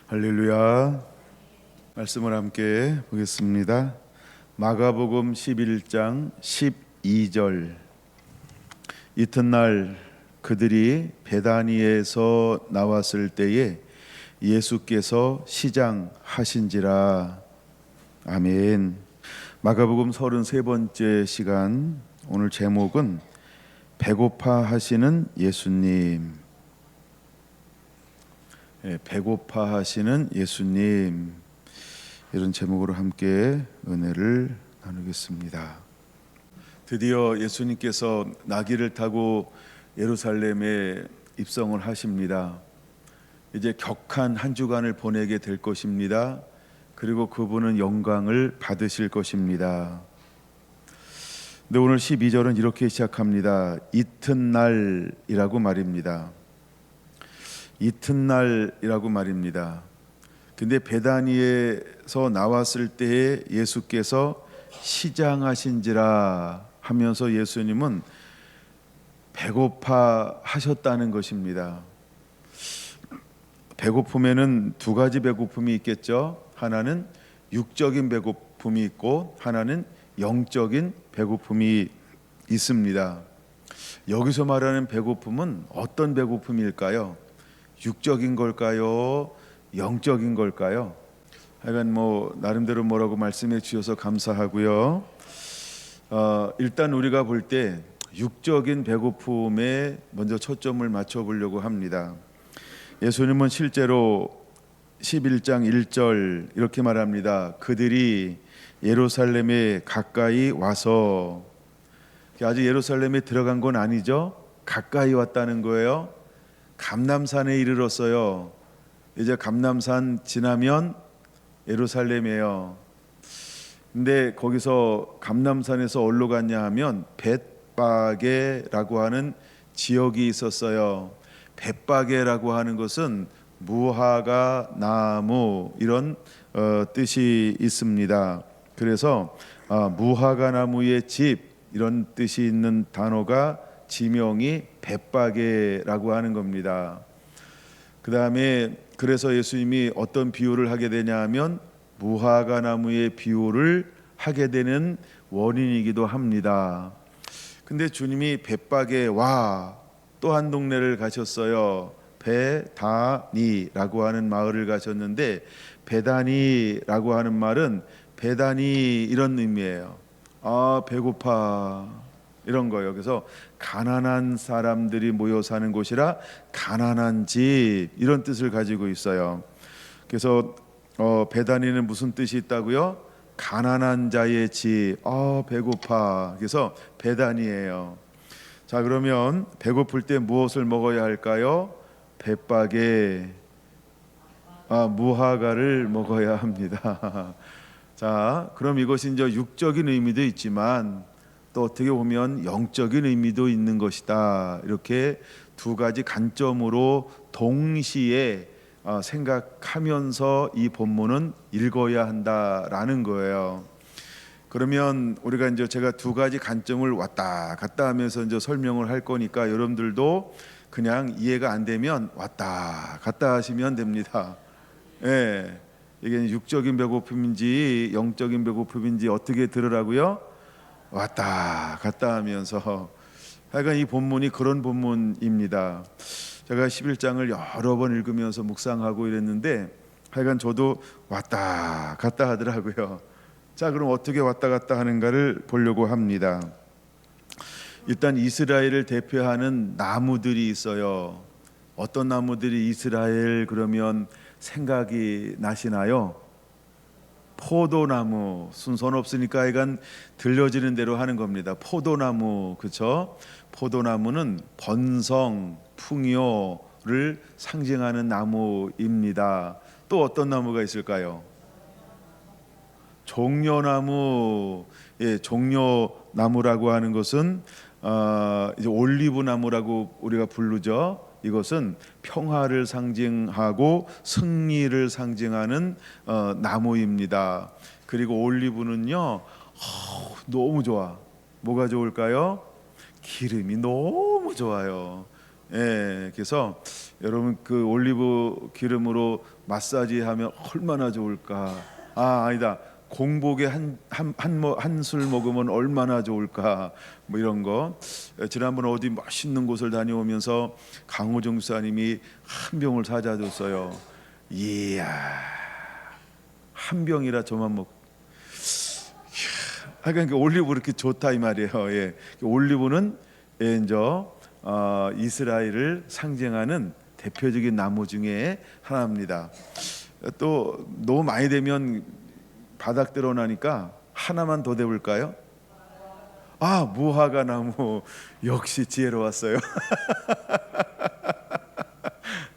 할렐루야. 말씀을 함께 보겠습니다. 마가복음 11장 12절. 이튿날 그들이 베다니에서 나왔을 때에 예수께서 시장하신지라. 아멘. 마가복음 33번째 시간, 오늘 제목은 배고파 하시는 예수님. 배고파 하시는 예수님, 이런 제목으로 함께 은혜를 나누겠습니다. 드디어 예수님께서 나귀를 타고 예루살렘에 입성을 하십니다. 이제 격한 한 주간을 보내게 될 것입니다. 그리고 그분은 영광을 받으실 것입니다. 근데 오늘 12절은 이렇게 시작합니다. 이튿날이라고 말입니다. 이튿날이라고 말입니다. 근데 베다니에서 나왔을 때에 예수께서 시장하신지라 하면서 예수님은 배고파 하셨다는 것입니다. 배고픔에는 두 가지 배고픔이 있겠죠. 하나는 육적인 배고픔이 있고 하나는 영적인 배고픔이 있습니다. 여기서 말하는 배고픔은 어떤 배고픔일까요? 육적인 걸까요? 영적인 걸까요? 하여간 나름대로 뭐라고 말씀해 주셔서 감사하고요. 일단 우리가 볼 때 육적인 배고픔에 먼저 초점을 맞춰 보려고 합니다. 예수님은 실제로 11장 1절 이렇게 말합니다. 그들이 예루살렘에 가까이 와서, 아직 예루살렘에 들어간 건 아니죠. 가까이 왔다는 거예요. 감람산에 이르렀어요. 이제 감람산 지나면 예루살렘이에요. 근데 거기서 감람산에서 어디로 갔냐 하면 벳바게라고 하는 지역이 있었어요. 벳바게라고 하는 것은 무화과 나무, 이런 뜻이 있습니다. 그래서 무화과 나무의 집, 이런 뜻이 있는 단어가, 지명이 벳바게라고 하는 겁니다. 그 다음에 그래서 예수님이 어떤 비유를 하게 되냐 하면 무화과 나무의 비유를 하게 되는 원인이기도 합니다. 근데 주님이 벳바게와 또 한 동네를 가셨어요. 베다니라고 하는 마을을 가셨는데, 베다니라고 하는 말은 베다니 이런 의미예요. 배고파, 이런 거예요. 그래서 가난한 사람들이 모여 사는 곳이라 가난한 집, 이런 뜻을 가지고 있어요. 그래서 베다니는 무슨 뜻이 있다고요? 가난한 자의 집. 배고파. 그래서 베다니예요. 자, 그러면 배고플 때 무엇을 먹어야 할까요? 벳바게, 무화과를 먹어야 합니다. 자, 그럼 이것이 이제 육적인 의미도 있지만 또 어떻게 보면 영적인 의미도 있는 것이다. 이렇게 두 가지 관점으로 동시에 생각하면서 이 본문은 읽어야 한다라는 거예요. 그러면 우리가 이제 제가 두 가지 관점을 왔다 갔다 하면서 이제 설명을 할 거니까 여러분들도 그냥 이해가 안 되면 왔다 갔다 하시면 됩니다. 예, 이게 육적인 배고픔인지 영적인 배고픔인지 어떻게 들으라고요? 왔다 갔다 하면서. 하여간 이 본문이 그런 본문입니다. 제가 11장을 여러 번 읽으면서 묵상하고 이랬는데 하여간 저도 왔다 갔다 하더라고요. 자, 그럼 어떻게 왔다 갔다 하는가를 보려고 합니다. 일단 이스라엘을 대표하는 나무들이 있어요. 어떤 나무들이 이스라엘 그러면 생각이 나시나요? 포도나무. 순서는 없으니까 이건 들려지는 대로 하는 겁니다. 포도나무, 그렇죠? 포도나무는 번성, 풍요를 상징하는 나무입니다. 또 어떤 나무가 있을까요? 종려나무. 예, 종려나무라고 하는 것은 이제 올리브나무라고 우리가 부르죠. 이것은 평화를 상징하고 승리를 상징하는 나무입니다. 그리고 올리브는요, 너무 좋아. 뭐가 좋을까요? 기름이 너무 좋아요. 예, 그래서 여러분 그 올리브 기름으로 마사지 하면 얼마나 좋을까. 아니다. 공복에 한 술 먹으면 얼마나 좋을까. 뭐 이런 거. 지난번 어디 맛있는 곳을 다녀오면서 강호정 수사님이 한 병을 사다 줬어요. 이야, 한 병이라 저만 먹. 하여간 그 올리브 그렇게 좋다 이 말이에요. 예, 올리브는 예, 이제 이스라엘을 상징하는 대표적인 나무 중에 하나입니다. 또 너무 많이 되면 바닥 드러나니까 하나만 더 대볼까요? 무화과 나무 역시 지혜로웠어요.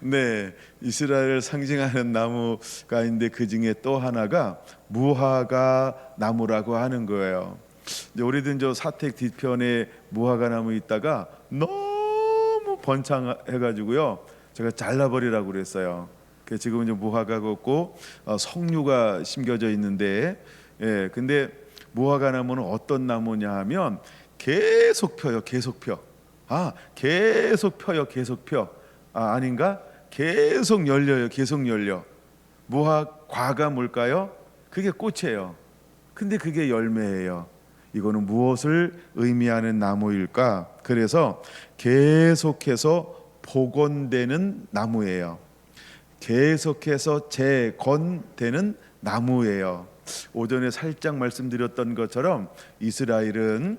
네, 이스라엘을 상징하는 나무가 있는데 그 중에 또 하나가 무화과 나무라고 하는 거예요. 이제 우리도 저 사택 뒤편에 무화과 나무 있다가 너무 번창해가지고요, 제가 잘라버리라고 그랬어요. 지금은 이제 무화과가 없고 석류가 심겨져 있는데, 예, 근데 무화과 나무는 어떤 나무냐 하면 계속 펴요, 계속 펴. 계속 펴요, 계속 펴. 아닌가? 계속 열려요, 계속 열려. 무화과가 뭘까요? 그게 꽃이에요. 근데 그게 열매예요. 이거는 무엇을 의미하는 나무일까? 그래서 계속해서 복원되는 나무예요. 계속해서 재건되는 나무예요. 오전에 살짝 말씀드렸던 것처럼 이스라엘은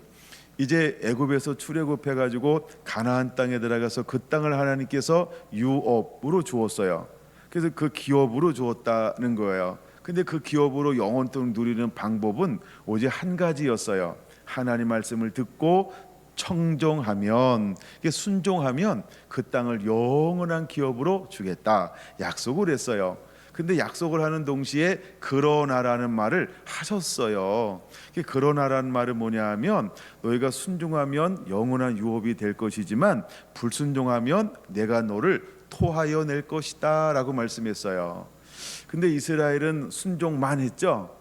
이제 애굽에서 출애굽해 가지고 가나안 땅에 들어가서 그 땅을 하나님께서 유업으로 주었어요. 그래서 그 기업으로 주었다는 거예요. 근데 그 기업으로 영원토록 누리는 방법은 오직 한 가지였어요. 하나님 말씀을 듣고 청종하면, 순종하면 그 땅을 영원한 기업으로 주겠다 약속을 했어요. 근데 약속을 하는 동시에 그러나라는 말을 하셨어요. 그러나라는 말은 뭐냐 하면 너희가 순종하면 영원한 유업이 될 것이지만 불순종하면 내가 너를 토하여 낼 것이다 라고 말씀했어요. 근데 이스라엘은 순종만 했죠.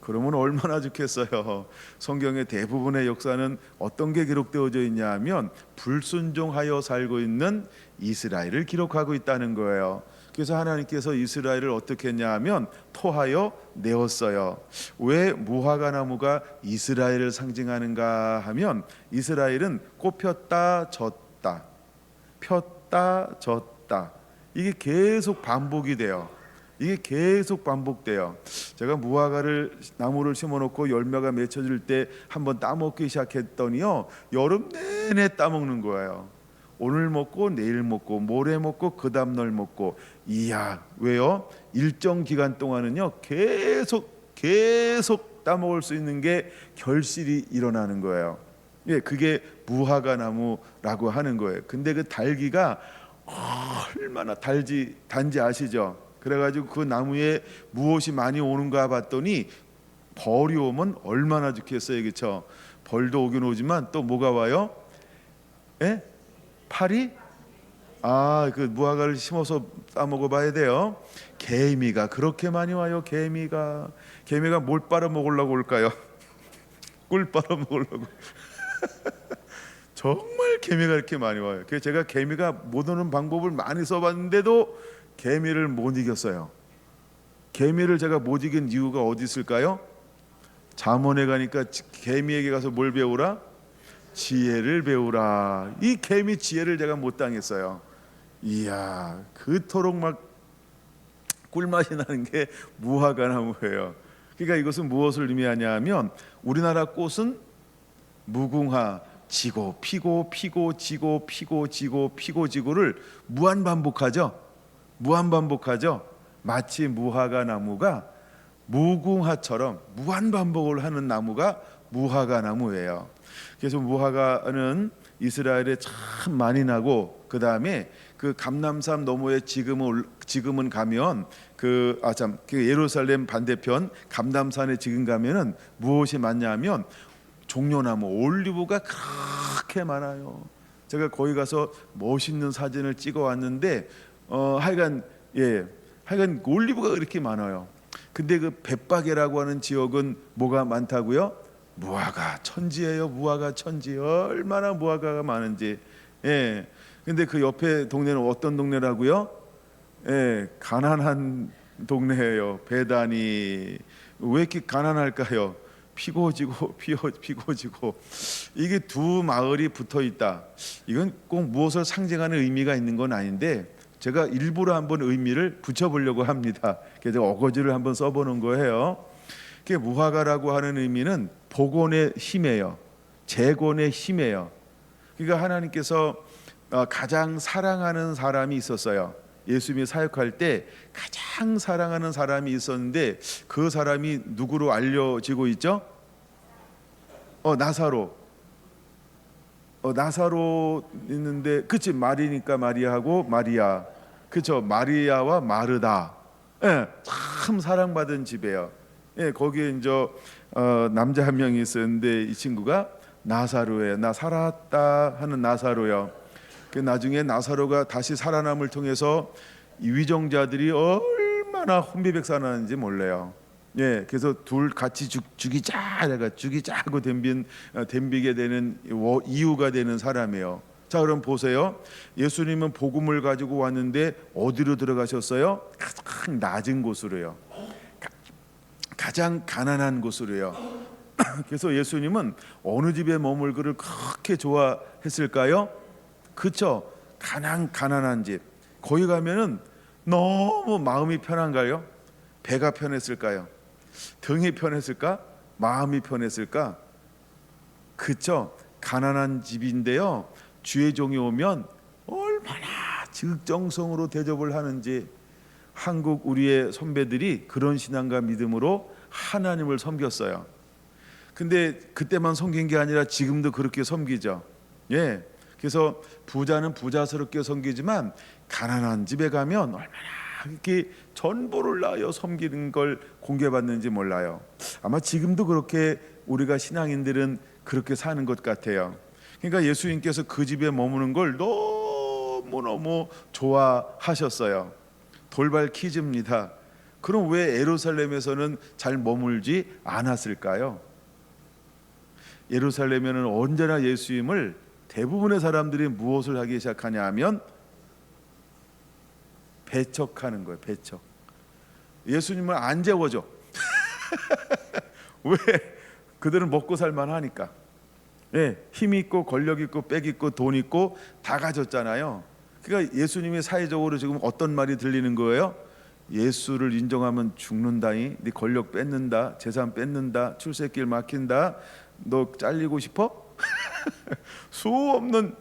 그러면 얼마나 좋겠어요. 성경의 대부분의 역사는 어떤 게 기록되어져 있냐 하면 불순종하여 살고 있는 이스라엘을 기록하고 있다는 거예요. 그래서 하나님께서 이스라엘을 어떻게 했냐 하면 토하여 내었어요. 왜 무화과 나무가 이스라엘을 상징하는가 하면 이스라엘은 꽃폈다 졌다, 폈다 졌다, 이게 계속 반복이 돼요. 이게 계속 반복돼요. 제가 무화과를 나무를 심어놓고 열매가 맺혀질 때 한번 따먹기 시작했더니요, 여름 내내 따먹는 거예요. 오늘 먹고 내일 먹고 모레 먹고 그 다음날 먹고. 이야, 왜요? 일정 기간 동안은요 계속 따먹을 수 있는 게 결실이 일어나는 거예요. 예, 그게 무화과 나무라고 하는 거예요. 근데 그 달기가 얼마나 단지 아시죠? 그래가지고 그 나무에 무엇이 많이 오는가 봤더니 벌이 오면 얼마나 좋겠어요, 그렇죠? 벌도 오긴 오지만 또 뭐가 와요? 예? 파리? 그 무화과를 심어서 따먹어 봐야 돼요. 개미가 그렇게 많이 와요. 개미가 뭘 빨아먹으려고 올까요? 꿀 빨아먹으려고. 정말 개미가 이렇게 많이 와요. 그래서 제가 개미가 못 오는 방법을 많이 써봤는데도 개미를 못 이겼어요. 개미를 제가 못 이긴 이유가 어디 있을까요? 잠언에 가니까 개미에게 가서 뭘 배우라? 지혜를 배우라. 이 개미 지혜를 제가 못 당했어요. 이야, 그토록 막 꿀맛이 나는 게 무화과 나무예요. 그러니까 이것은 무엇을 의미하냐 하면 우리나라 꽃은 무궁화, 지고 피고 피고 지고 피고 지고 피고 지고를 무한 반복하죠. 마치 무화과 나무가 무궁화처럼 무한 반복을 하는 나무가 무화과 나무예요. 그래서 무화과는 이스라엘에 참 많이 나고, 그 다음에 그 감람산 너머에 지금은 가면 그 예루살렘 반대편 감람산에 지금 가면은 무엇이 많냐면 종려나무, 올리브가 그렇게 많아요. 제가 거기 가서 멋있는 사진을 찍어 왔는데 하여간 올리브가 그렇게 많아요. 근데 그 벳바게라고 하는 지역은 뭐가 많다고요? 무화과 천지예요. 무화과 천지. 얼마나 무화과가 많은지. 예. 근데 그 옆에 동네는 어떤 동네라고요? 예, 가난한 동네예요. 베다니. 왜 이렇게 가난할까요? 피고지고 피고지고 이게 두 마을이 붙어 있다. 이건 꼭 무엇을 상징하는 의미가 있는 건 아닌데 제가 일부러 한번 의미를 붙여보려고 합니다. 그래서 어거지를 한번 써보는 거예요. 그게 무화과라고 하는 의미는 복원의 힘이에요. 재건의 힘이에요. 그러니까 하나님께서 가장 사랑하는 사람이 있었어요. 예수님이 사역할 때 가장 사랑하는 사람이 있었는데 그 사람이 누구로 알려지고 있죠? 나사로. 나사로 있는데 그치, 마리니까 마리아하고 마리아, 그쵸, 마리아와 마르다. 예, 참 사랑받은 집이에요. 예, 거기에 이제 남자 한 명이 있었는데 이 친구가 나사로예요. 나 살았다 하는 나사로요. 그 나중에 나사로가 다시 살아남을 통해서 이 위정자들이 얼마나 혼비백산하는지 몰라요. 예, 그래서 둘 같이 죽이자, 내가 죽이자고 덤비게 되는 이유가 되는 사람이에요. 자, 그럼 보세요. 예수님은 복음을 가지고 왔는데 어디로 들어가셨어요? 가장 낮은 곳으로요. 가장 가난한 곳으로요. 그래서 예수님은 어느 집에 머물기를 그렇게 좋아했을까요? 그쵸? 가난한 집. 거기 가면은 너무 마음이 편한가요? 배가 편했을까요? 등이 편했을까? 마음이 편했을까? 그쵸? 가난한 집인데요, 주의 종이 오면 얼마나 적정성으로 대접을 하는지. 한국 우리의 선배들이 그런 신앙과 믿음으로 하나님을 섬겼어요. 근데 그때만 섬긴 게 아니라 지금도 그렇게 섬기죠. 예. 그래서 부자는 부자스럽게 섬기지만 가난한 집에 가면 얼마나 이렇게 전보를 다하여 섬기는 걸 공개받는지 몰라요. 아마 지금도 그렇게 우리가 신앙인들은 그렇게 사는 것 같아요. 그러니까 예수님께서 그 집에 머무는 걸 너무너무 좋아하셨어요. 돌발 퀴즈입니다. 그럼 왜 예루살렘에서는 잘 머물지 않았을까요? 예루살렘에는 언제나 예수님을 대부분의 사람들이 무엇을 하기 시작하냐 하면 배척하는 거예요. 배척. 예수님을 안 재워줘. 왜? 그들은 먹고 살만 하니까. 예, 힘 있고 권력 있고 빽 있고 돈 있고 다 가졌잖아요. 그러니까 예수님이 사회적으로 지금 어떤 말이 들리는 거예요? 예수를 인정하면 죽는다니, 네 권력 뺏는다, 재산 뺏는다, 출세길 막힌다, 너 잘리고 싶어? 수 없는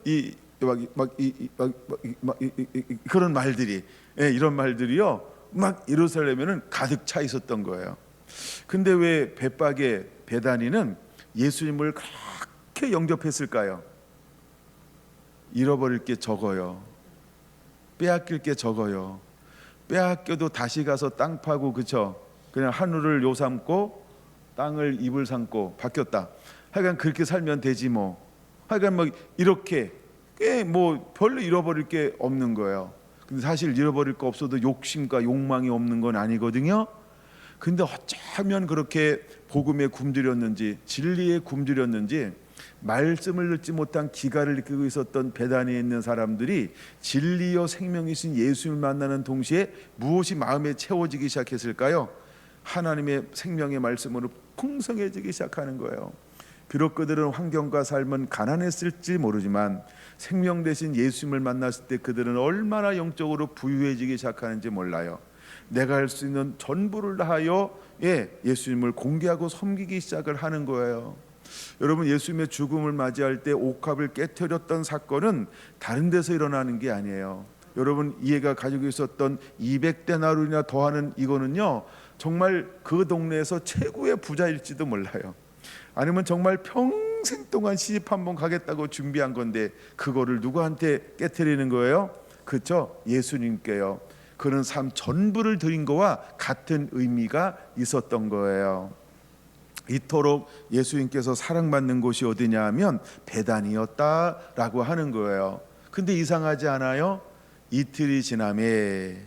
그런 말들이, 예, 이런 말들이요, 막 예루살렘에는 가득 차 있었던 거예요. 근데 왜 벳박의 베다니는 예수님을 그렇게 영접했을까요? 잃어버릴 게 적어요. 빼앗길 게 적어요. 빼앗겨도 다시 가서 땅 파고, 그쵸? 그냥 하늘을 요 삼고 땅을 입을 삼고 바뀌었다. 하여간 그렇게 살면 되지 뭐. 하여간 뭐 이렇게 뭐 별로 잃어버릴 게 없는 거예요. 근데 사실 잃어버릴 거 없어도 욕심과 욕망이 없는 건 아니거든요. 근데 어쩌면 그렇게 복음에 굶주렸는지, 진리에 굶주렸는지, 말씀을 듣지 못한 기가를 느끼고 있었던 베다니에 있는 사람들이 진리여 생명이신 예수님을 만나는 동시에 무엇이 마음에 채워지기 시작했을까요? 하나님의 생명의 말씀으로 풍성해지기 시작하는 거예요. 비록 그들은 환경과 삶은 가난했을지 모르지만 생명 대신 예수님을 만났을 때 그들은 얼마나 영적으로 부유해지기 시작하는지 몰라요. 내가 할 수 있는 전부를 다하여 예수님을 공개하고 섬기기 시작을 하는 거예요. 여러분, 예수님의 죽음을 맞이할 때 옥합을 깨트렸던 사건은 다른 데서 일어나는 게 아니에요. 여러분, 이해가 가지고 있었던 200데나리온이나 더하는 이거는요, 정말 그 동네에서 최고의 부자일지도 몰라요. 아니면 정말 평생 동안 시집 한번 가겠다고 준비한 건데 그거를 누구한테 깨트리는 거예요? 그렇죠? 예수님께요. 그는 삶 전부를 드린 거와 같은 의미가 있었던 거예요. 이토록 예수님께서 사랑받는 곳이 어디냐 하면 베단이었다라고 하는 거예요. 근데 이상하지 않아요? 이틀이 지남에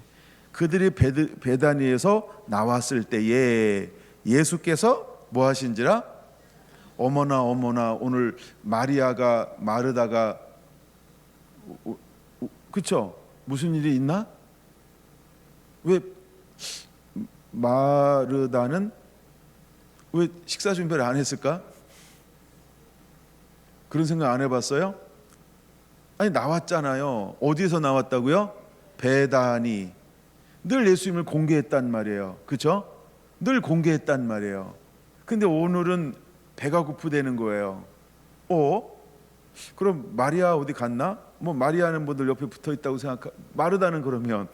그들이 베다니에서 나왔을 때에 예수께서 뭐 하신지라? 어머나 오늘 마리아가 마르다가 그쵸? 무슨 일이 있나? 왜 마르다는 왜 식사 준비를 안 했을까? 그런 생각 안 해봤어요? 아니, 나왔잖아요. 어디에서 나왔다고요? 베다니. 늘 예수님을 공개했단 말이에요. 그렇죠? 늘 공개했단 말이에요. 근데 오늘은 배가 고프다는 거예요. 그럼 마리아 어디 갔나? 뭐 마리아는 뭐들 옆에 붙어 있다고 마르다는 그러면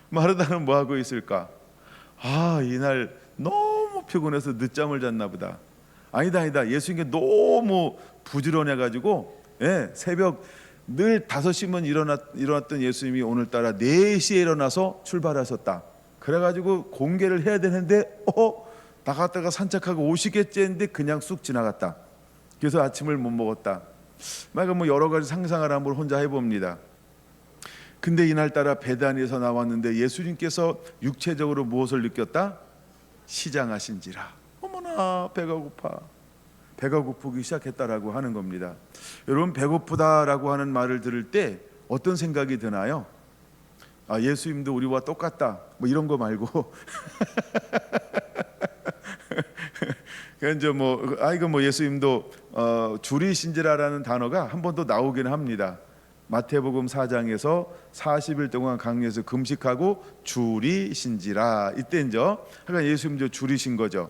마르다는 뭐 하고 있을까? 이날 너무 피곤해서 늦잠을 잤나 보다. 아니다. 예수님께 너무 부지런해 가지고 새벽 늘 5시면 일어났던 예수님이 오늘따라 4시에 일어나서 출발하셨다. 그래가지고 공개를 해야 되는데 나갔다가 산책하고 오시겠지 했는데 그냥 쑥 지나갔다. 그래서 아침을 못 먹었다. 뭐 여러 가지 상상을 한번 혼자 해봅니다. 근데 이날따라 베다니에서 나왔는데 예수님께서 육체적으로 무엇을 느꼈다? 시장하신지라. 어머나 배가 고프기 시작했다라고 하는 겁니다. 여러분, 배고프다라고 하는 말을 들을 때 어떤 생각이 드나요? 예수님도 우리와 똑같다 뭐 이런 거 말고 이제 예수님도 줄이신지라라는 단어가 한 번 더 나오긴 합니다. 마태복음 4장에서 40일 동안 강요해서 금식하고 줄이신지라. 이때 이제 그러니까 예수님도 줄이신 거죠.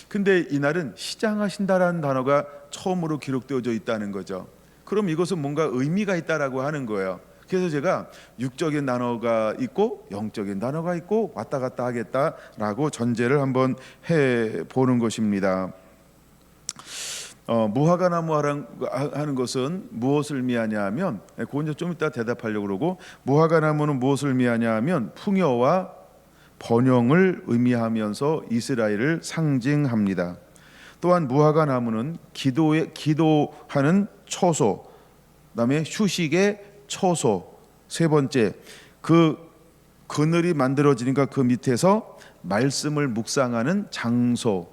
근데 이날은 시장하신다라는 단어가 처음으로 기록되어져 있다는 거죠. 그럼 이것은 뭔가 의미가 있다라고 하는 거예요. 그래서 제가 육적인 단어가 있고 영적인 단어가 있고 왔다 갔다 하겠다라고 전제를 한번 해보는 것입니다. 무화과나무 하는 것은 무엇을 의미하냐 하면, 그건 좀 이따 대답하려고 그러고, 무화과나무는 무엇을 의미하냐 하면 풍요와 번영을 의미하면서 이스라엘을 상징합니다. 또한 무화과나무는 기도하는 처소, 그다음에 휴식의 처소, 세 번째 그 그늘이 만들어지니까 그 밑에서 말씀을 묵상하는 장소.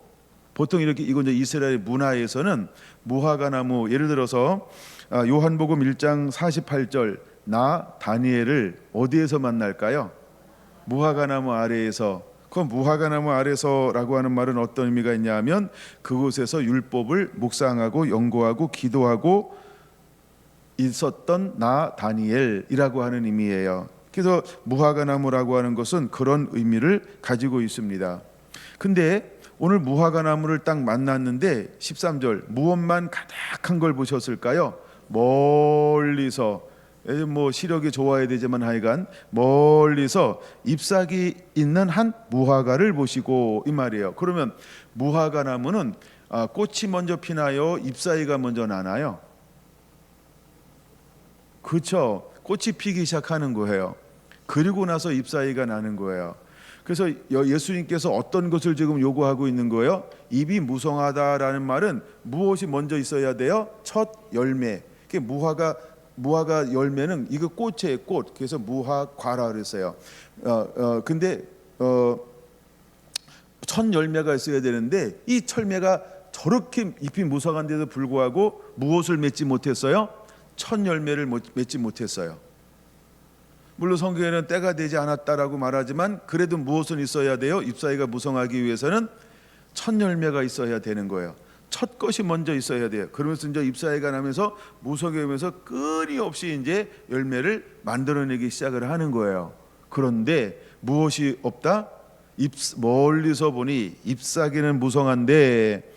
보통 이렇게 이건 이제 이스라엘 문화에서는 무화과나무, 예를 들어서 요한복음 1장 48절 나 다니엘을 어디에서 만날까요? 무화과나무 아래에서. 그 무화과나무 아래서라고 하는 말은 어떤 의미가 있냐면 그곳에서 율법을 묵상하고 연구하고 기도하고 있었던 나 다니엘이라고 하는 의미예요. 그래서 무화과나무라고 하는 것은 그런 의미를 가지고 있습니다. 근데 오늘 무화과나무를 딱 만났는데 13절 무엇만 가득한 걸 보셨을까요? 멀리서, 뭐 시력이 좋아야 되지만 하여간 멀리서 잎사귀 있는 한 무화과를 보시고, 이 말이에요. 그러면 무화과나무는 꽃이 먼저 피나요? 잎사귀가 먼저 나나요? 그렇죠. 꽃이 피기 시작하는 거예요. 그리고 나서 잎사귀가 나는 거예요. 그래서 예수님께서 어떤 것을 지금 요구하고 있는 거예요? 잎이 무성하다라는 말은 무엇이 먼저 있어야 돼요? 첫 열매. 무화과 열매는 이거 꽃이에요, 꽃. 그래서 무화과라 그랬어요. 근데 첫 열매가 있어야 되는데 이 철매가 저렇게 잎이 무성한데도 불구하고 무엇을 맺지 못했어요? 첫 열매를 맺지 못했어요. 물론 성경에는 때가 되지 않았다라고 말하지만 그래도 무엇은 있어야 돼요? 잎사귀가 무성하기 위해서는 첫 열매가 있어야 되는 거예요. 첫 것이 먼저 있어야 돼요. 그러면서 이제 잎사귀가 나면서 무성해오면서 끊임없이 이제 열매를 만들어내기 시작을 하는 거예요. 그런데 무엇이 없다? 멀리서 보니 잎사귀는 무성한데,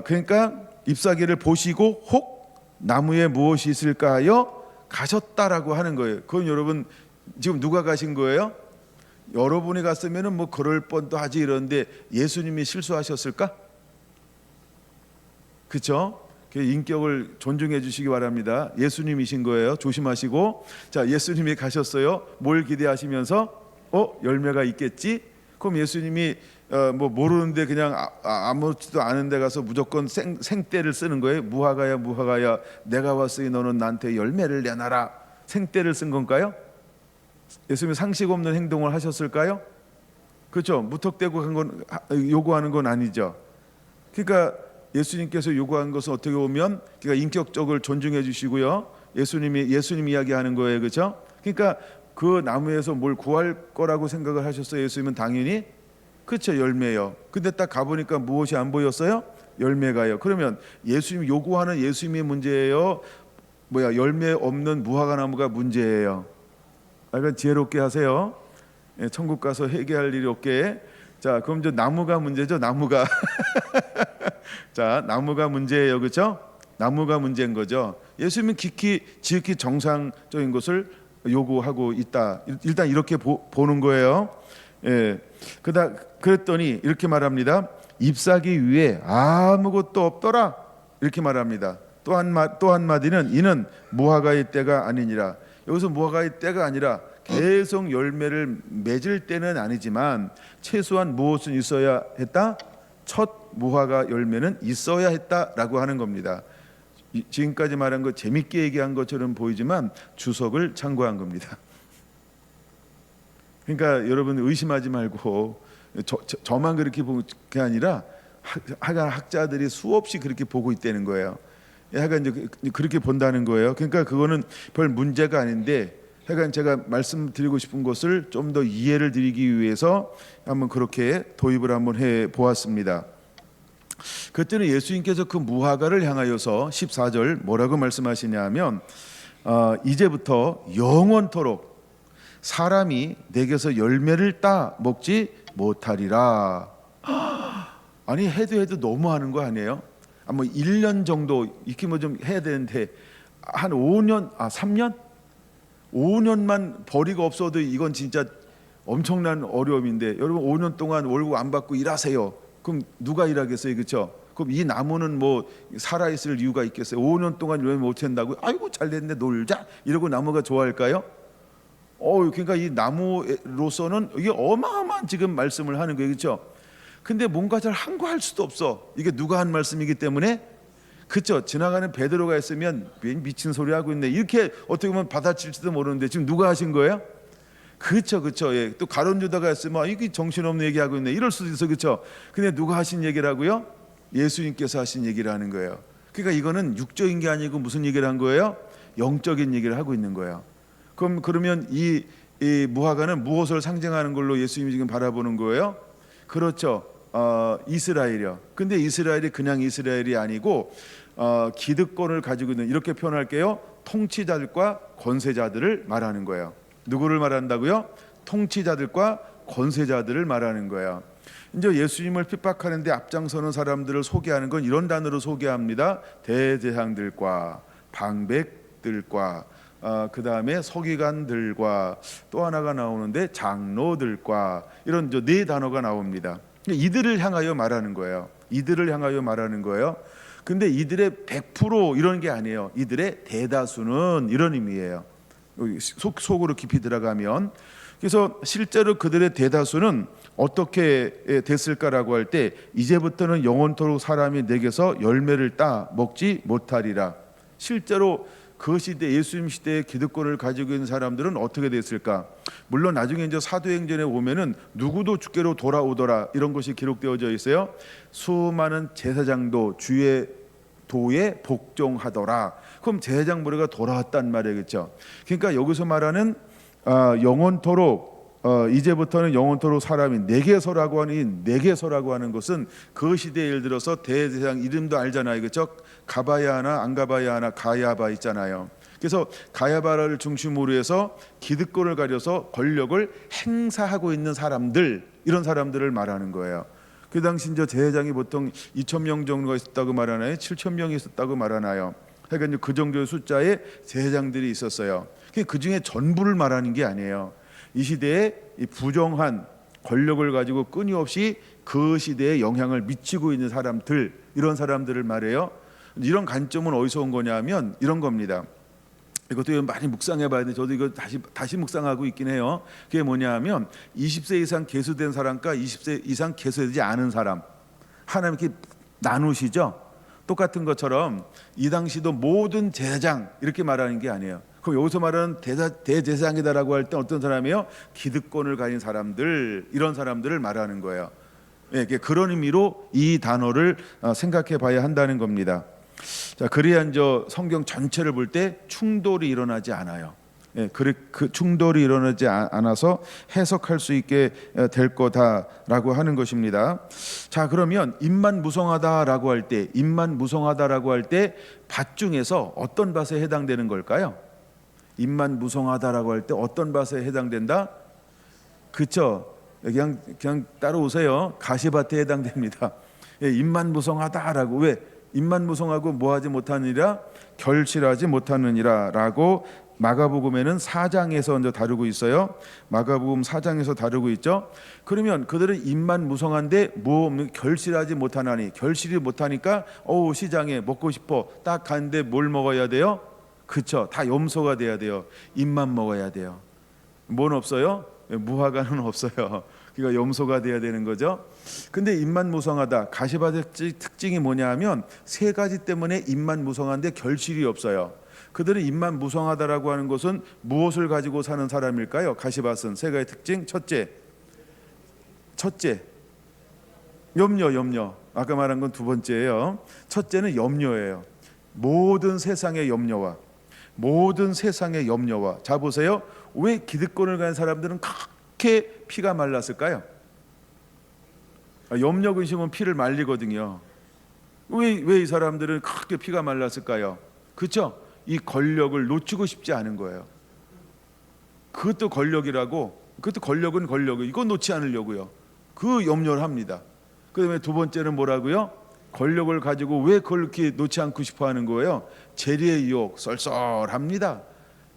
그러니까 잎사귀를 보시고 혹 나무에 무엇이 있을까요? 가셨다라고 하는 거예요. 그건 여러분 지금 누가 가신 거예요? 여러분이 갔으면은 뭐 그럴 뻔도 하지 이런데 예수님이 실수하셨을까? 그렇죠? 인격을 존중해 주시기 바랍니다. 예수님이신 거예요. 조심하시고. 자, 예수님이 가셨어요. 뭘 기대하시면서 열매가 있겠지? 그럼 예수님이 뭐 모르는데 그냥 아무렇지도 않은데 가서 무조건 생떼를 쓰는 거예요. 무화과야 내가 왔으니 너는 나한테 열매를 내놔라. 생떼를 쓴 건가요? 예수님이 상식 없는 행동을 하셨을까요? 그렇죠. 무턱대고 한 건 요구하는 건 아니죠. 그러니까 예수님께서 요구한 것은 어떻게 보면 그러니까 인격적을 존중해 주시고요, 예수님 이야기하는 거예요, 그렇죠? 그러니까 그 나무에서 뭘 구할 거라고 생각을 하셨어요? 예수님은 당연히 그렇죠, 열매요. 근데 딱 가보니까 무엇이 안 보였어요? 열매가요. 그러면 예수님 요구하는 예수님의 문제예요, 열매 없는 무화과 나무가 문제예요? 약간 지혜롭게 하세요. 천국 가서 회개할 일이 없게. 자, 그럼 저 나무가 문제죠, 나무가. 자, 나무가 문제예요, 그렇죠? 나무가 문제인 거죠. 예수님은 지극히 정상적인 것을 요구하고 있다. 일단 이렇게 보는 거예요. 그랬더니 이렇게 말합니다. 잎사귀 위에 아무것도 없더라, 이렇게 말합니다. 또 한마디는 이는 무화과의 때가 아니니라. 여기서 무화과의 때가 아니라 계속 열매를 맺을 때는 아니지만 최소한 무엇은 있어야 했다? 첫 무화과 열매는 있어야 했다라고 하는 겁니다. 지금까지 말한 거 재밌게 얘기한 것처럼 보이지만 주석을 참고한 겁니다. 그러니까 여러분 의심하지 말고, 저만 그렇게 보는 게 아니라 학자들이 수없이 그렇게 보고 있다는 거예요. 하여간 이제 그렇게 본다는 거예요. 그러니까 그거는 별 문제가 아닌데, 하여간 제가 말씀드리고 싶은 것을 좀 더 이해를 드리기 위해서 한번 그렇게 도입을 한번 해 보았습니다. 그때는 예수님께서 그 무화과를 향하여서 14절 뭐라고 말씀하시냐면, 이제부터 영원토록 사람이 내게서 열매를 따 먹지 못하리라. 아니, 해도 너무하는 거 아니에요? 1년 정도 이렇게 좀 해야 되는데 한 5년, 3년? 5년만 벌이가 없어도 이건 진짜 엄청난 어려움인데, 여러분 5년 동안 월급 안 받고 일하세요. 그럼 누가 일하겠어요, 그렇죠? 그럼 이 나무는 뭐 살아있을 이유가 있겠어요? 5년 동안 열매 못 한다고요? 아이고 잘됐네, 놀자, 이러고 나무가 좋아할까요? 그러니까 이 나무로서는 이게 어마어마한 지금 말씀을 하는 거예요, 그렇죠? 근데 뭔가 잘 한거할 수도 없어. 이게 누가 한 말씀이기 때문에, 그렇죠? 지나가는 베드로가 했으면 미친 소리 하고 있네, 이렇게 어떻게 보면 받아칠지도 모르는데 지금 누가 하신 거예요? 그렇죠. 예. 또 가룟 유다가 했으면 이게 정신없는 얘기하고 있네, 이럴 수도 있어, 그렇죠? 근데 누가 하신 얘기라고요? 예수님께서 하신 얘기를 하는 거예요. 그러니까 이거는 육적인 게 아니고 무슨 얘기를 한 거예요? 영적인 얘기를 하고 있는 거예요. 그러면 이 무화과는 무엇을 상징하는 걸로 예수님이 지금 바라보는 거예요? 그렇죠. 이스라엘이요. 근데 이스라엘이 그냥 이스라엘이 아니고 기득권을 가지고 있는, 이렇게 표현할게요, 통치자들과 권세자들을 말하는 거예요. 누구를 말한다고요? 통치자들과 권세자들을 말하는 거예요. 이제 예수님을 핍박하는데 앞장서는 사람들을 소개하는 건 이런 단어로 소개합니다. 대제사장들과 방백들과 그 다음에 서기관들과 또 하나가 나오는데 장로들과, 이런 네 단어가 나옵니다. 이들을 향하여 말하는 거예요. 이들을 향하여 말하는 거예요. 근데 이들의 100% 이런 게 아니에요. 이들의 대다수는, 이런 의미예요. 속으로 깊이 들어가면. 그래서 실제로 그들의 대다수는 어떻게 됐을까라고 할 때, 이제부터는 영원토록 사람이 내게서 열매를 따 먹지 못하리라. 실제로 그 시대, 예수님 시대의 기득권을 가지고 있는 사람들은 어떻게 됐을까? 물론 나중에 이제 사도행전에 오면은 누구도 주께로 돌아오더라, 이런 것이 기록되어져 있어요. 수많은 제사장도 주의 도에 복종하더라. 그럼 제사장 무리가 돌아왔단 말이에요, 그렇죠? 그러니까 여기서 말하는 영원토록, 이제부터는 영원토록 사람이 내게서라고 하는, 이 내게서라고 하는 것은 그 시대에 예를 들어서 대제사장 이름도 알잖아요, 그렇죠? 가봐야 하나 안 가봐야 하나, 가야바 있잖아요. 그래서 가야바를 중심으로 해서 기득권을 가려서 권력을 행사하고 있는 사람들, 이런 사람들을 말하는 거예요. 그 당시 이제 제사장이 보통 2,000명 정도가 있었다고 말하나요? 7,000명이 있었다고 말하나요? 그러니까 그 정도의 숫자의 제사장들이 있었어요. 그 중에 전부를 말하는 게 아니에요. 이 시대에 이 부정한 권력을 가지고 끊임없이 그 시대에 영향을 미치고 있는 사람들, 이런 사람들을 말해요. 이런 관점은 어디서 온 거냐면 이런 겁니다. 이것도 많이 묵상해봐야 돼. 저도 이거 다시 묵상하고 있긴 해요. 그게 뭐냐면 20세 이상 계수된 사람과 20세 이상 계수되지 않은 사람, 하나님 이렇게 나누시죠. 똑같은 것처럼 이 당시도 모든 제사장 이렇게 말하는 게 아니에요. 그럼 여기서 말하는 대제사장이다라고 할 때 어떤 사람이에요? 기득권을 가진 사람들, 이런 사람들을 말하는 거예요. 그런 의미로 이 단어를 생각해 봐야 한다는 겁니다. 자, 그래야 이제 성경 전체를 볼 때 충돌이 일어나지 않아요. 예, 그 충돌이 일어나지 않아서 해석할 수 있게 될 거다라고 하는 것입니다. 자, 그러면 입만 무성하다라고 할 때, 입만 무성하다라고 할 때 밭 중에서 어떤 밭에 해당되는 걸까요? 입만 무성하다라고 할 때 어떤 밭에 해당된다? 그렇죠? 그냥 따라오세요. 가시밭에 해당됩니다. 예, 입만 무성하다라고. 왜? 입만 무성하고 뭐하지 못하느니라? 결실하지 못하느니라라고 마가복음에는 4장에서 이제 다루고 있어요. 마가복음 4장에서 다루고 있죠. 그러면 그들은 입만 무성한데 결실하지 못하나니, 결실이 못하니까 시장에 먹고 싶어 딱 갔는데 뭘 먹어야 돼요? 그쵸? 다 염소가 돼야 돼요. 입만 먹어야 돼요. 뭔 없어요? 무화과는 없어요. 그러니까 염소가 돼야 되는 거죠. 근데 입만 무성하다. 가시밭의 특징이 뭐냐 하면 세 가지 때문에 입만 무성한데 결실이 없어요. 그들은 입만 무성하다라고 하는 것은 무엇을 가지고 사는 사람일까요? 가시밭은 세 가지 특징. 첫째, 염려. 아까 말한 건 두 번째예요. 첫째는 염려예요. 모든 세상의 염려와 자, 보세요. 왜 기득권을 가진 사람들은 그렇게 피가 말랐을까요? 염려 근심은 피를 말리거든요. 왜 이 사람들은 그렇게 피가 말랐을까요? 그렇죠? 이 권력을 놓치고 싶지 않은 거예요. 그것도 권력이라고. 그것도 권력은 권력이. 이거 놓지 않으려고요. 그 염려를 합니다. 그다음에 두 번째는 뭐라고요? 권력을 가지고 왜 그걸 이렇게 놓지 않고 싶어하는 거예요? 재리의 유혹, 쏠쏠합니다.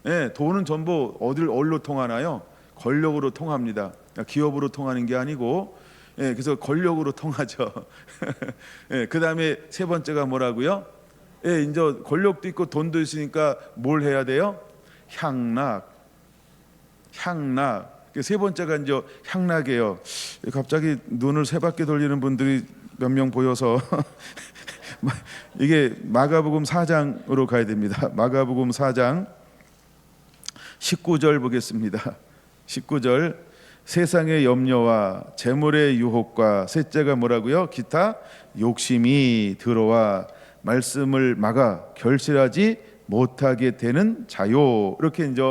예, 돈은 전부 어디로 통하나요? 권력으로 통합니다. 기업으로 통하는 게 아니고, 예, 그래서 권력으로 통하죠. 예, 그 다음에 세 번째가 뭐라고요? 예, 이제 권력도 있고 돈도 있으니까 뭘 해야 돼요? 향락. 세 번째가 이제 향락이에요. 갑자기 눈을 세 바퀴 돌리는 분들이 몇 명 보여서 이게 마가복음 4장으로 가야 됩니다. 마가복음 4장 19절 보겠습니다. 19절, 세상의 염려와 재물의 유혹과 셋째가 뭐라고요? 기타 욕심이 들어와 말씀을 막아 결실하지 못하게 되는 자요. 이렇게 이제